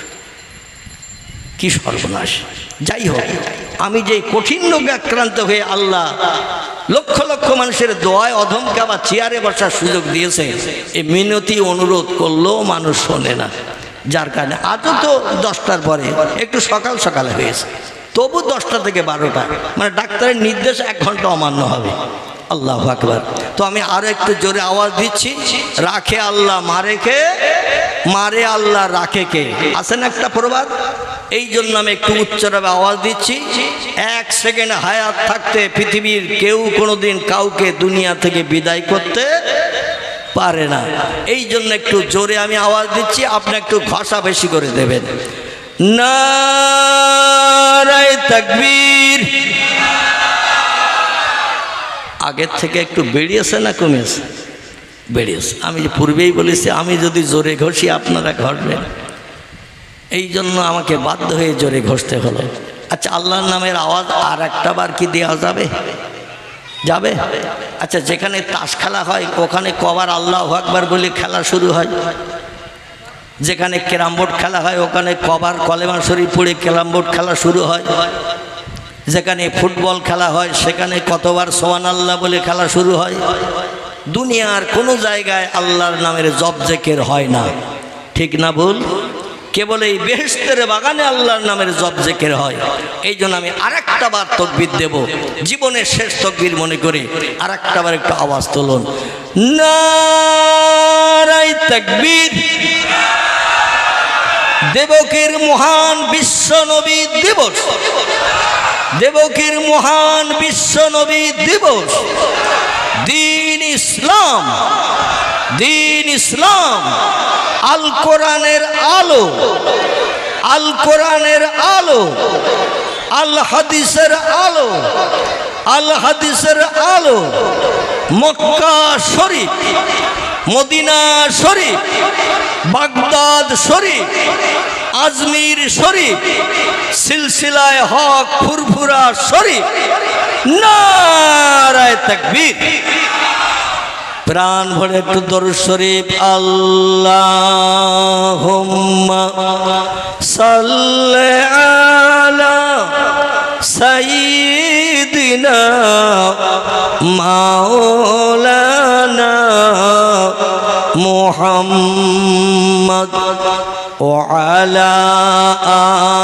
Speaker 1: কি সর্বনাশ! যাই হোক, আমি যে কঠিন রোগে আক্রান্ত হয়ে আল্লাহ লক্ষ লক্ষ মানুষের দোয়ায় অধমকে আবার চেয়ারে বসার সুযোগ দিয়েছে, এই মিনতি অনুরোধ করলেও মানুষ শোনে না। যার কারণে আজও তো 10টার পরে একটু সকাল সকালে হয়েছে, তবু 10টা থেকে 12টা, মানে ডাক্তারের নির্দেশ 1 ঘন্টা অমান্য হবে। আল্লাহু আকবার। তো আমি আরো একটু জোরে আওয়াজ দিচ্ছি, রাখে আল্লাহ মারে কে, মারে আল্লাহ রাখে কে, আছে না একটা প্রবাদ? এই জন্য আমি একটু উচ্চভাবে আওয়াজ দিচ্ছি। 1 সেকেন্ড হায়াত থাকতে পৃথিবীর কেউ কোনোদিন কাউকে দুনিয়া থেকে বিদায় করতে পারে না। এই জন্য একটু জোরে আমি আওয়াজ দিচ্ছি, আপনি একটু ঘষা বেশি করে দেবেন। নারায়ে তাকবীর। আগের থেকে একটু বেরিয়েছে না কমেছে? বেরিয়েছে। আমি যে পূর্বেই বলেছি আমি যদি জোরে ঘষি আপনারা ঘষবেন, এই জন্য আমাকে বাধ্য হয়ে জোরে ঘষতে হলো। আচ্ছা, আল্লাহর নামের আওয়াজ আর একটা বার কি দেওয়া যাবে? যাবে? আচ্ছা, যেখানে তাস খেলা হয় ওখানে কবার আল্লাহু আকবার বলে খেলা শুরু হয়? যেখানে ক্যারাম বোর্ড খেলা হয় ওখানে কবার কলেমা শরীফ পড়ে ক্যারাম বোর্ড খেলা শুরু হয়। যেখানে ফুটবল খেলা হয় সেখানে কতবার সুবহানাল্লাহ বলে খেলা শুরু হয়। দুনিয়ার কোনো জায়গায় আল্লাহর নামের জপ জিকির হয় না, ঠিক না ভুল? কেবল এই বেহেশতের বাগানে আল্লাহর নামের জপ জিকির হয়। এই জন্য আমি আরেকটা বার তাকবীর দেব, জীবনের শেষ তাকবীর মনে করে আরেকটা বার একটু আওয়াজ তুলুন, নারায়ে তাকবীর। দেবকীর মহান বিশ্ব নবী দিবস, দেবকীর মহান বিশ্ব নবী দিবস। দ্বীন ইসলাম, দ্বীন ইসলাম, আল কোরআনের আলো, আল কোরআনের আলো, আল হাদিসের আলো, আল হাদিসের আলো। মক্কা শরীফ, মদিনা শরীফ, বাগদাদ শরীফ, আজমির শরীফ, সিলসিলায় হক ফুরফুরা শরীফ। নারায়ে তাকবীর। প্রাণ ভরে একটু দরুদ শরীফ। আল্লাহুম্মা সাল্লি আলা সাইয়্যিদিনা মাওলানা মুহাম্মদ ওয়া আলা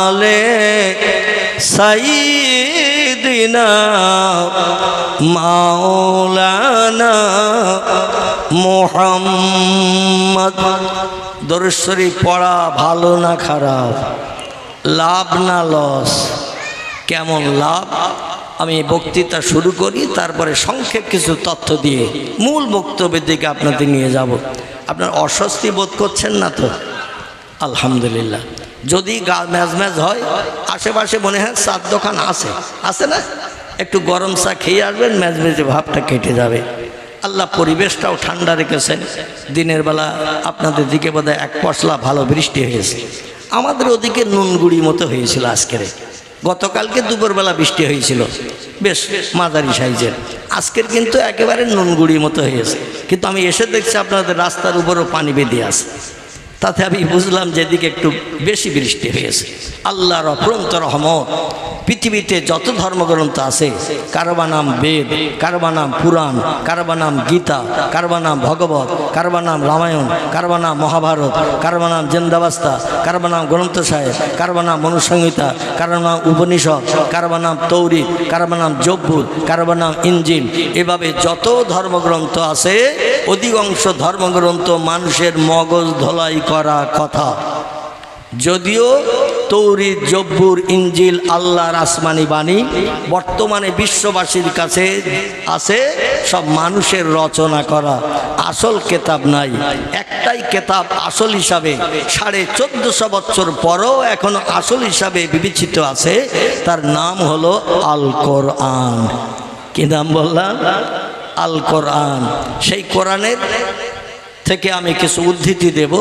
Speaker 1: আলি সাইয়্যিদিনা মাওলানা মুহাম্মদ। দরুদ শরীফ পড়া ভালো না খারাপ? লাভ না লস? কেমন লাভ? আমি বক্তৃতা শুরু করি, তারপরে সংক্ষেপ কিছু তথ্য দিয়ে মূল বক্তব্যের দিকে আপনাদের নিয়ে যাব। আপনার অস্বস্তি বোধ করছেন না তো? আলহামদুলিল্লাহ। যদি গা ম্যাজ ম্যাজ হয়, আশেপাশে মনে হয় চার দোকান আছে, আছে না? একটু গরম চা খেয়ে আসবেন, ম্যাজ ম্যাজে ভাবটা কেটে যাবে। আল্লাহ পরিবেশটাও ঠান্ডা রেখেছেন। দিনের বেলা আপনাদের দিকে বোধহয় এক পশলা ভালো বৃষ্টি হয়েছে, আমাদের ওদিকে নুনগুড়ি মতো হয়েছিল আজকের। গতকালকে দুপুরবেলা বৃষ্টি হয়েছিল বেশ মাঝারি সাইজের, আজকের কিন্তু একেবারে নুনগুড়ির মতো হয়েছে। কিন্তু আমি এসে দেখছি আপনাদের রাস্তার উপরও পানি বেঁধে আছে, তাতে আমি বুঝলাম যেদিকে একটু বেশি বৃষ্টি হয়েছে। আল্লাহর অফুরন্ত রহমত। পৃথিবীতে যত ধর্মগ্রন্থ আছে, কারবা নাম বেদ, কারবা নাম পুরাণ, কারবা নাম গীতা, কারবা নাম ভগবত, কারবা নাম রামায়ণ, কারবা নাম মহাভারত, কারবা নাম জেন্দাবাস্তা, কারবা নাম গ্রন্থ সাহেব, কারবা নাম মনুসংহিতা, কারবা নাম উপনিষদ, কারবা নাম তৌরিত, কারবা নাম জব্বুর, কারবা নাম ইঞ্জিল। এভাবে যত ধর্মগ্রন্থ আছে, অধিকাংশ ধর্মগ্রন্থ মানুষের মগজ ধোলাই করা কথা। যদিও তৌরিত, জব্বুর, ইঞ্জিল আল্লাহর আসমানি বাণী, বর্তমানে বিশ্ববাসীর কাছে আছে সব মানুষের রচনা করা, আসল কেতাব নাই। একটাই কেতাব আসল হিসাবে 1450 বছর পরও এখনো আসল হিসাবে বিবেচিত আছে, তার নাম হলো আল কোরআন। কি নাম বললাম? আল কোরআন। সেই কোরআনের থেকে আমি কিছু উদ্ধৃতি দেব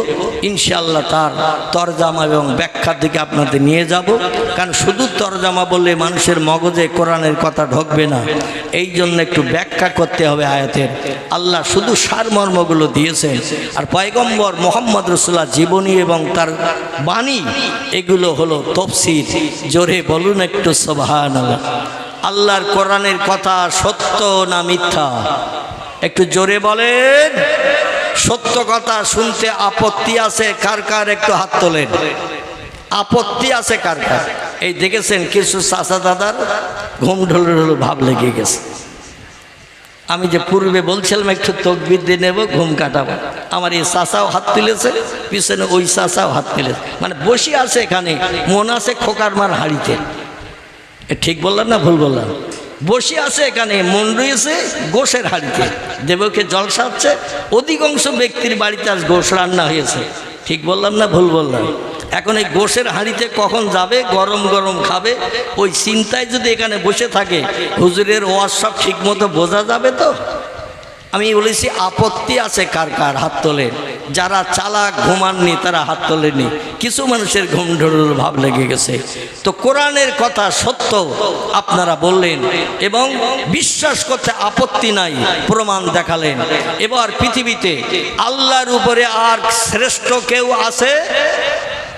Speaker 1: ইনশাআল্লাহ, তার তরজামা এবং ব্যাখ্যার দিকে আপনাদের নিয়ে যাব। কারণ শুধু তরজামা বললে মানুষের মগজে কোরআনের কথা ঢুকবে না, এই জন্য একটু ব্যাখ্যা করতে হবে আয়াতের। আল্লাহ শুধু সারমর্মগুলো দিয়েছেন, আর পয়গম্বর মুহাম্মদ রাসূলুল্লাহ জীবনী এবং তার বাণী এগুলো হলো তফসির। জোরে বলুন একটু সুবহানাল্লাহ। আল্লাহর কোরআনের কথা সত্য না মিথ্যা? একটু জোরে বলেন। সত্য কথা শুনতে আপত্তি আছে কার কার? একটু হাত তোলেন। আপত্তি আছে কার কার? এই দেখেছেন কিছু চাচা দাদার ঘুম ঢোল ভাব লেগে গেছে। আমি যে পূর্বে বলছিলাম একটু তাকবীর দিয়ে নেব, ঘুম কাটাবো, আমার এই চাচাও হাত তুলেছে, পিছনে ওই চাচাও হাত তুলেছে, মানে বসে আছে এখানে, মন আছে খোকার মার হাড়িতে। ঠিক বললাম না ভুল বললাম? বসে আছে এখানে, মন রয়েছে গোশের হাঁড়িতে। দেবকে জলসা হচ্ছে, অধিকাংশ ব্যক্তির বাড়িতে আজ গোশ রান্না হয়েছে। ঠিক বললাম না ভুল বললাম? এখন এই গোশের হাঁড়িতে কখন যাবে, গরম গরম খাবে, ওই চিন্তায় যদি এখানে বসে থাকে, হুজুরের ওয়াজ সব ঠিক মতো বোঝা যাবে তো? আমি বলেছি আপত্তি আছে কার কার? হাত তোলেন। যারা চালাক ঘুমাননি তারা হাত তোলেনি, কিছু মানুষের ঘুম ঢোল ভাব লেগে গেছে। তো কোরআনের কথা সত্য আপনারা বললেন এবং বিশ্বাস করতে আপত্তি নাই, প্রমাণ দেখালেন। এবার পৃথিবীতে আল্লাহর উপরে আর শ্রেষ্ঠ কেউ আছে?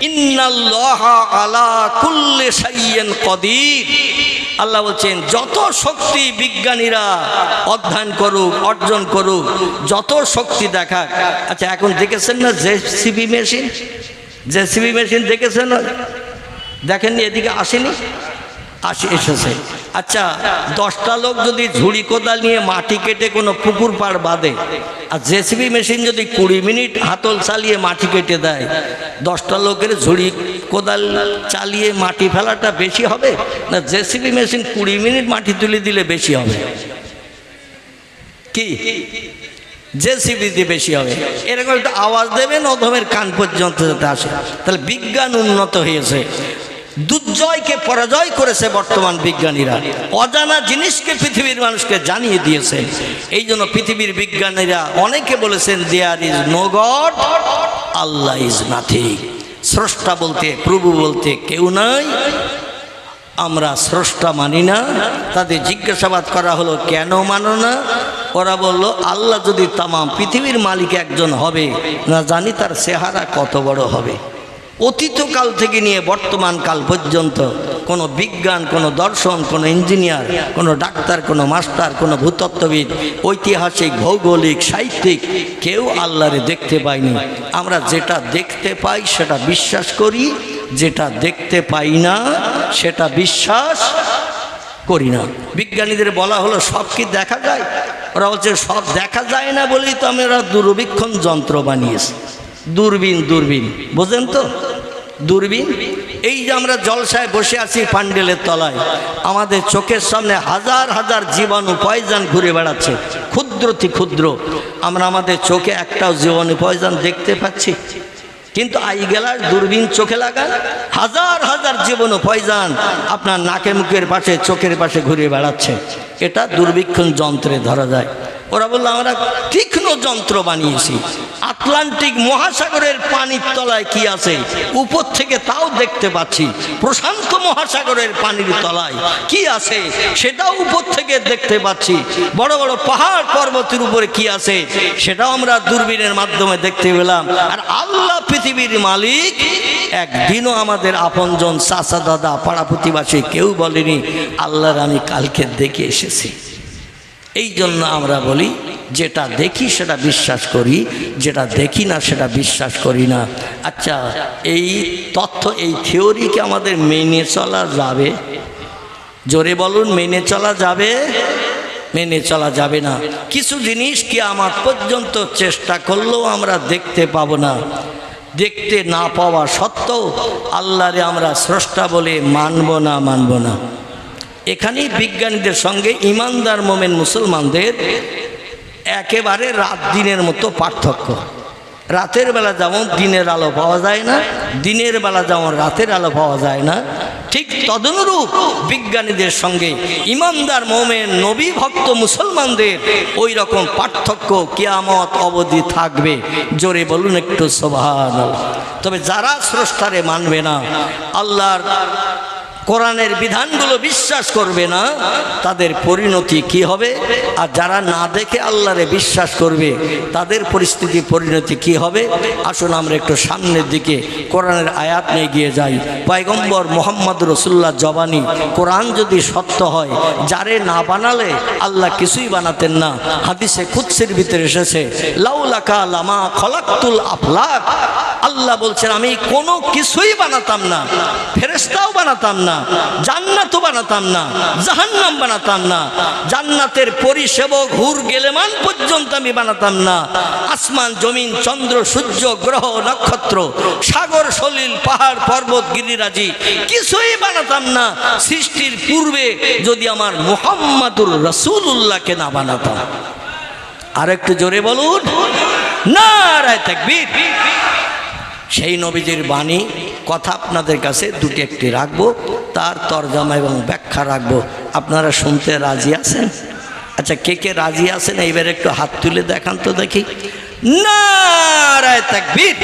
Speaker 1: ইন্নাল্লাহা আলা কুল্লি শাইইন কদির। আল্লাহ বলছেন যত শক্তি বিজ্ঞানীরা অধ্যয়ন করুক, অর্জন করুক, যত শক্তি দেখাক। আচ্ছা, এখন দেখেছেন না জেসিবি মেশিন? জেসিবি মেশিন দেখেছেন? দেখেননি? এদিকে আসেনি? এসেছে। আচ্ছা, 10টা লোক যদি ঝুড়ি কোদাল নিয়ে মাটি কেটে কোনো পুকুর পাড় বাঁধে, আর জেসিবি মেশিন যদি 20 মিনিট হাতল চালিয়ে মাটি কেটে দেয়, 10টা লোকের ঝুড়ি কোদাল চালিয়ে মাটি ফেলাটা বেশি হবে না জেসিবি মেশিন 20 মিনিট মাটি তুলে দিলে বেশি হবে? কি জেসিবি দিয়ে বেশি হবে? এরকম একটা আওয়াজ দেবেন অধমের কান পর্যন্ত যাতে আসে। তাহলে বিজ্ঞান উন্নত হয়েছে, দুর্জয়কে পরাজয় করেছে বর্তমান বিজ্ঞানীরা, অজানা জিনিসকে পৃথিবীর মানুষকে জানিয়ে দিয়েছেন। এই জন্য পৃথিবীর বিজ্ঞানীরা অনেকে বলেছেন there is no God, Allah is nothing. স্রষ্টা বলতে, প্রভু বলতে কেউ নাই, আমরা স্রষ্টা মানি না। তাদের জিজ্ঞাসাবাদ করা হলো কেন মানো না? ওরা বলল আল্লাহ যদি তামাম পৃথিবীর মালিক একজন হবে, না জানি তার চেহারা কত বড় হবে। অতীতকাল থেকে নিয়ে বর্তমান কাল পর্যন্ত কোনো বিজ্ঞান, কোনো দর্শন, কোনো ইঞ্জিনিয়ার, কোনো ডাক্তার, কোনো মাস্টার, কোনো ভূতত্ত্ববিদ, ঐতিহাসিক, ভৌগোলিক, সাহিত্যিক কেউ আল্লাহরে দেখতে পায়নি। আমরা যেটা দেখতে পাই সেটা বিশ্বাস করি, যেটা দেখতে পাই না সেটা বিশ্বাস করি না। বিজ্ঞানীদের বলা হলো সব কি দেখা যায়? ওরা বলছে সব দেখা যায় না বলেই তো আমরা দূরবীক্ষণ যন্ত্র বানিয়েছি। দূরবীন, দূরবীন বোঝেন তো? দূরবীন। এই যে আমরা জলসায় বসে আছি প্যান্ডেলের তলায়, আমাদের চোখের সামনে হাজার হাজার জীবাণু পয়জন ঘুরে বেড়াচ্ছে, ক্ষুদ্রতি ক্ষুদ্র। আমরা আমাদের চোখে একটাও জীবাণু পয়জন দেখতে পাচ্ছি, কিন্তু আইগেলার দূরবীন চোখে লাগান, হাজার হাজার জীবাণু পয়জন আপনার নাকে মুখের পাশে, চোখের পাশে ঘুরে বেড়াচ্ছে। এটা দূরবীক্ষণ যন্ত্রে ধরা যায়। ওরা বললো আমরা তীক্ষ্ণ যন্ত্র বানিয়েছি, আটলান্টিক মহাসাগরের পানির তলায় কি আছে উপর থেকে তাও দেখতে পাচ্ছি, প্রশান্ত মহাসাগরের পানির তলায় কি আছে সেটাও উপর থেকে দেখতে পাচ্ছি, বড় বড় পাহাড় পর্বতের উপরে কি আছে সেটাও আমরা দূরবীনের মাধ্যমে দেখতে পেলাম। আর আল্লাহ পৃথিবীর মালিক একদিনও আমাদের আপনজন, চাচা, দাদা, পাড়া প্রতিবাসী কেউ বলেনি আল্লাহর আমি কালকে দেখে এসেছি। এই জন্য আমরা বলি যেটা দেখি সেটা বিশ্বাস করি, যেটা দেখি না সেটা বিশ্বাস করি না। আচ্ছা, এই তথ্য, এই থিওরিকে আমাদের মেনে চলা যাবে? জোরে বলুন, মেনে চলা যাবে? মেনে চলা যাবে না। কিছু জিনিস কিয়ামত পর্যন্ত চেষ্টা করলেও আমরা দেখতে পাবো না। দেখতে না পাওয়া সত্ত্বেও আল্লাহরে আমরা স্রষ্টা বলে মানব না, মানব না। এখানেই বিজ্ঞানীদের সঙ্গে ইমানদার মোমেন মুসলমানদের একেবারে রাত দিনের মতো পার্থক্য। রাতের বেলা যেমন দিনের আলো পাওয়া যায় না, দিনের বেলা যেমন রাতের আলো পাওয়া যায় না, ঠিক তদনুরূপ বিজ্ঞানীদের সঙ্গে ইমানদার মোমেন নবী ভক্ত মুসলমানদের ওই রকম পার্থক্য কিয়ামত অবধি থাকবে। জোরে বলুন একটু সুবহানাল্লাহ। তবে যারা স্রষ্টারে মানবে না, আল্লাহর কোরআনের বিধানগুলো বিশ্বাস করবে না, তাদের পরিণতি কি হবে? আর যারা না দেখে আল্লাহরে বিশ্বাস করবে তাদের পরিস্থিতি, পরিণতি কি হবে? আসুন আমরা একটু সামনের দিকে কোরআনের আয়াত নিয়ে গিয়ে যাই। পয়গম্বর মুহাম্মদ রাসূলুল্লাহ জবানি, কোরআন যদি সত্য হয়, যারে না বানালে আল্লাহ কিছুই বানাতেন না। হাদিসে কুদসির ভিতরে এসেছে লাউলাকা লামা খলাকতুল আফলাক। আল্লাহ বলছেন আমি কোনো কিছুই বানাতাম না, ফেরেশতাও বানাতাম না, জান্নাতও বানাতাম না, জাহান্নাম বানাতাম না, জান্নাতের পরিসেবক হুর গেলেমান পর্যন্ত আমি বানাতাম না, আসমান জমিন চন্দ্র সূর্য গ্রহ নক্ষত্র সাগর সলিল পাহাড় পর্বত গিরিরাজি কিছুই বানাতাম না সৃষ্টির পূর্বে যদি আমার মুহাম্মাদুর রাসূলুল্লাহকে না বানাতাম। আর একটু জোরে বলুন নারায়ে তাকবীর। সেই নবীজির বাণী কথা আপনাদের কাছে দুটি একটি রাখবো, তার তরজমা এবং ব্যাখ্যা রাখবো। আপনারা শুনতে রাজি আছেন? আচ্ছা, কে কে রাজি আছেন এইবার একটু হাত তুলে দেখান তো দেখি। নারায়ে তাকবীর।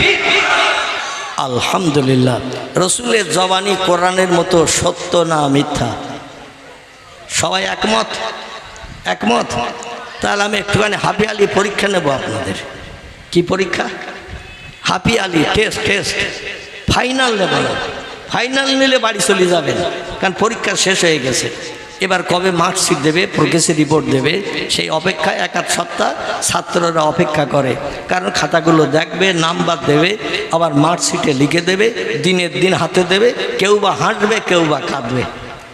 Speaker 1: আলহামদুলিল্লাহ। রসুলের জবানি কোরআনের মতো সত্য না মিথ্যা? সবাই একমত? একমত। তাহলে আমি একটুখানি হাফি আলি পরীক্ষা নেব আপনাদের। কি পরীক্ষা? হাফি আলি টেস্ট ফাইনাল নেব না। ফাইনাল নিলে বাড়ি চলে যাবেন, কারণ পরীক্ষা শেষ হয়ে গেছে। এবার কবে মার্কশিট দেবে, প্রোগ্রেসের রিপোর্ট দেবে, সেই অপেক্ষায় এক আধ সপ্তাহ ছাত্ররা অপেক্ষা করে। কারণ খাতাগুলো দেখবে, নাম্বার দেবে, আবার মার্কশিটে লিখে দেবে, দিনের দিন হাতে দেবে। কেউ বা হাঁটবে, কেউ বা কাঁদবে,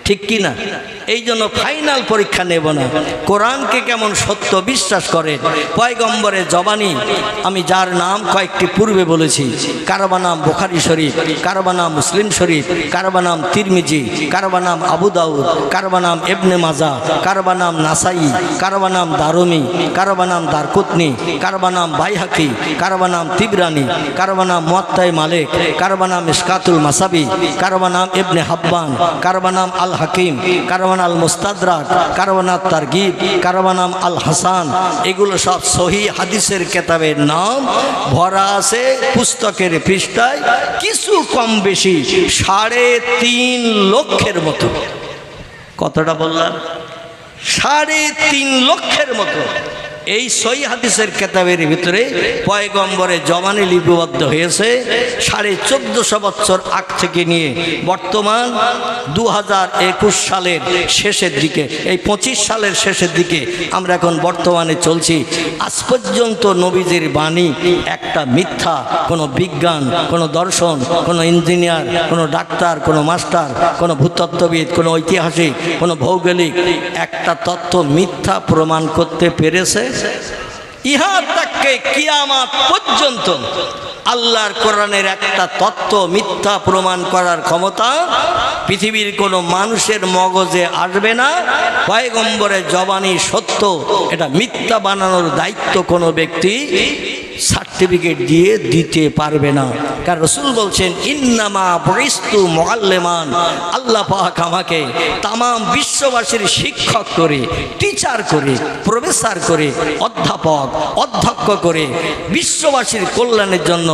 Speaker 1: ঠিক কি না? এই জন্য ফাইনাল পরীক্ষা নেব না। কোরআনকে কেমন সত্য বিশ্বাস করেন, পয়গম্বরের জবানি। আমি যার নাম কয়েকটি পূর্বে বলেছি, কারবা নাম বুখারী শরীফ, কারবা নাম মুসলিম শরীফ, কারবা নাম তিরমিজি, কারবা নাম আবু দাউদ, কারবা নাম ইবনে মাজাহ, কারবা নাম নাসাই, কারবা নাম দারমি, কারবা নাম দারকুতনি, কারবা নাম বাইহাকি, কারবা নাম তিবরানি, কারবা নাম মুয়াত্তা মালিক, কারবা নাম ইসকাতুল মাসাবি, কারবা নাম ইবনে হাব্বান, কারবা নাম আল হাকিম, কারবা আল মুস্তাদরাক, কারবানাত তারগিব, কারবানাম আল হাসান। এগুলো সব সহি হাদিসের কেতাবের নাম ভরা আছে পুস্তকের পৃষ্ঠায়, কিছু কম বেশি 3.5 লক্ষের মতো। কতটা বললাম? 3.5 লক্ষের মতো। এই সহি হাদিসের কেতাবের ভিতরে পয়গম্বরের জবানি লিপিবদ্ধ হয়েছে 1450 বছর আগ থেকে নিয়ে বর্তমান 2021 সালের শেষের দিকে, এই 25 সালের শেষের দিকে আমরা এখন বর্তমানে চলছি। আজ পর্যন্ত নবীজির বাণী একটা মিথ্যা, কোনো বিজ্ঞান, কোনো দর্শন, কোনো ইঞ্জিনিয়ার, কোনো ডাক্তার, কোনো মাস্টার, কোনো ভূতত্ত্ববিদ, কোনো ঐতিহাসিক, কোনো ভৌগোলিক একটা তথ্য মিথ্যা প্রমাণ করতে পেরেছে? ইহা তাকে কিয়ামত পর্যন্ত আল্লাহর কোরআনের একটা তত্ত্ব মিথ্যা প্রমাণ করার ক্ষমতা পৃথিবীর কোনো মানুষের মগজে আসবে না। পয়গম্বরের জবানি সত্য, এটা মিথ্যা বানানোর দায়িত্ব কোনো ব্যক্তি সার্টিফিকেট দিয়ে দিতে পারবে না। কারণ রাসূল বলছেন, ইন্নামা বুইস্তু মুআল্লিমান, আল্লাহ পাক আমাকে তাম বিশ্ববাসীর শিক্ষক করে, টিচার করে, প্রফেসর করে, অধ্যাপক, অধ্যক্ষ করে বিশ্ববাসীর কল্যাণের জন্য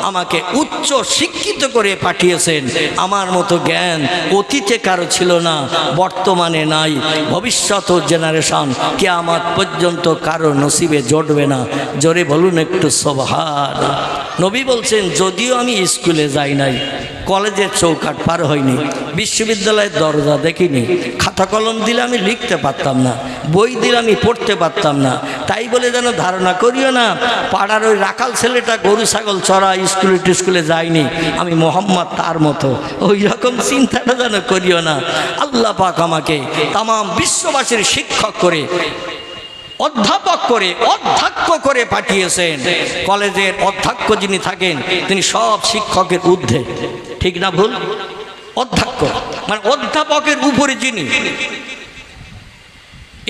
Speaker 1: আমাকে উচ্চ শিক্ষিত করে পাঠিয়েছেন। আমার মতো জ্ঞান অতীতে কারো ছিল না, বর্তমানে নাই, ভবিষ্যৎ জেনারেশন কিয়ামত পর্যন্ত কারো নসিবে জড়বে না। জোরে বলুন একটু সুবহানাল্লাহ। নবী বলছেন, যদিও আমি স্কুলে যাই নাই, কলেজের চৌকাঠ পার হয়নি, বিশ্ববিদ্যালয়ের দরজা দেখিনি, খাতা কলম দিলে আমি লিখতে পারতাম না, বই দিলে আমি পড়তে পারতাম না, তাই বলে যেন ধারণা করিও না পাড়ার ওই রাখাল ছেলেটা গরু ছাগল চড়া স্কুলে যায়নি, আমি মোহাম্মদ তার মতো, ওই রকম চিন্তাটা যেন করিও না। আল্লাহ পাক আমাকে তাম বিশ্ববাসীর শিক্ষক করে, অধ্যাপক করে, অধ্যক্ষ করে পাঠিয়েছেন। কলেজের অধ্যক্ষ যিনি থাকেন তিনি সব শিক্ষকের ঊর্ধ্বে, ঠিক না ভুল? অধ্যক্ষ মানে অধ্যাপকের উপরে যিনি,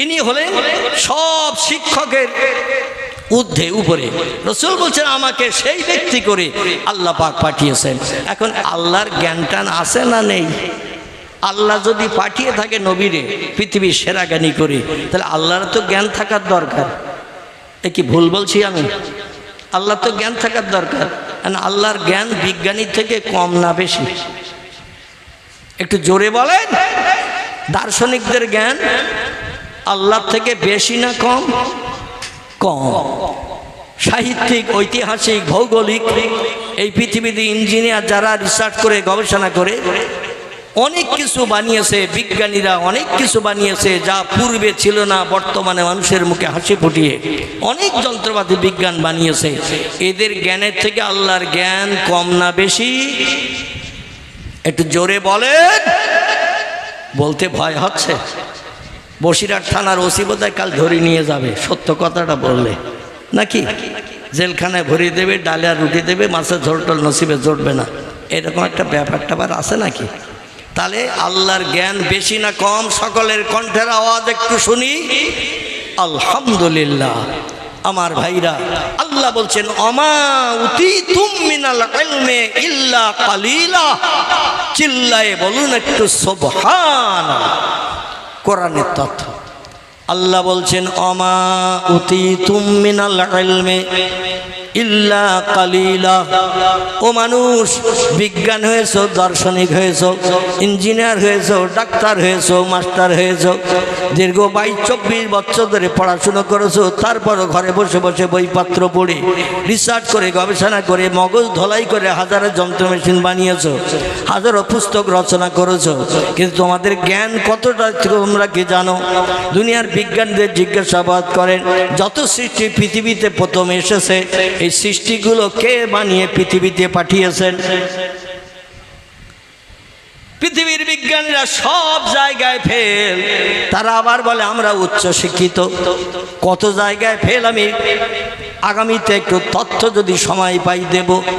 Speaker 1: ইনি হলেন সব শিক্ষকের ঊর্ধ্বে, উপরে। রাসূল বলছেন, আমাকে সেই ব্যক্তি করে আল্লাহ পাক পাঠিয়েছেন। এখন আল্লাহর জ্ঞানটান আছে না নেই? আল্লাহ যদি পাঠিয়ে থাকে নবীরে পৃথিবীর সেরা জ্ঞানী করে, তাহলে আল্লাহর তো জ্ঞান থাকার দরকার। এ কি ভুল বলছি আমি? আল্লাহ তো জ্ঞান থাকার দরকার। আল্লাহর জ্ঞান বিজ্ঞানীর থেকে কম না বেশি? একটু জোরে বলেন। দার্শনিকদের জ্ঞান আল্লাহর থেকে বেশি না কম? কম। সাহিত্যিক, ঐতিহাসিক, ভৌগোলিক, এই পৃথিবীতে ইঞ্জিনিয়ার যারা রিসার্চ করে, গবেষণা করে অনেক কিছু বানিয়েছে, বিজ্ঞানীরা অনেক কিছু বানিয়েছে যা পূর্বে ছিল না, বর্তমানে মানুষের মুখে হাসি ফুটিয়ে অনেক যন্ত্রপাতি বিজ্ঞান বানিয়েছে। এদের জ্ঞানের থেকে আল্লাহর জ্ঞান কম না বেশি? একটু জোরে বলেন। বলতে ভয় হচ্ছে? বসিরহাট থানার ওসি বোধহয় কাল ধরে নিয়ে যাবে সত্য কথাটা বললে, নাকি জেলখানায় ভরিয়ে দেবে, ডালিয়া রুটি দেবে, মাছের ঝোল টোল নসিবে জুটবে না, এরকম একটা ব্যাপারটা আবার আছে নাকি? তাহলে আল্লাহর জ্ঞান বেশি না কম? সকলের কণ্ঠের আওয়াজ একটু শুনি। আলহামদুলিল্লাহ। আমার ভাইরা, আল্লাহ বলছেন, অমা উতীতুম মিনাল ইলমি ইল্লা কালিলা। চিল্লায়ে বলুন একটু সুবহানাল্লাহ। কোরআনের তথ্য। আল্লাহ বলছেন, অমা উতীতুম মিনাল ইলমি, ইল্লা কালিলা। ও মানুষ, বিজ্ঞান হয়েছো, দার্শনিক হয়েছো, ইঞ্জিনিয়ার হয়েছো, ডাক্তার হয়েছো, মাস্টার হয়েছো, দীর্ঘ 22-24 বছর ধরে পড়াশুনো করেছো, তারপরও ঘরে বসে বসে বইপত্র পড়ে রিসার্চ করে গবেষণা করে মগজ ধলাই করে হাজারো যন্ত্র মেশিন বানিয়েছো, হাজারো পুস্তক রচনা করেছো, কিন্তু তোমাদের জ্ঞান কতটা তোমরা কি জানো? দুনিয়ার বিজ্ঞানীদের জিজ্ঞাসাবাদ করেন, যত সৃষ্টি পৃথিবীতে প্রথম এসেছে এই সৃষ্টিগুলো কে বানিয়ে পৃথিবীতে পাঠিয়েছেন? পৃথিবীর বিজ্ঞানীরা সব জায়গায় ফেল, তারা আবার বলে আমরা উচ্চ শিক্ষিত। কত জায়গায় ফেল আমি আগামীতে একটু তথ্য যদি সময় পাই দেব।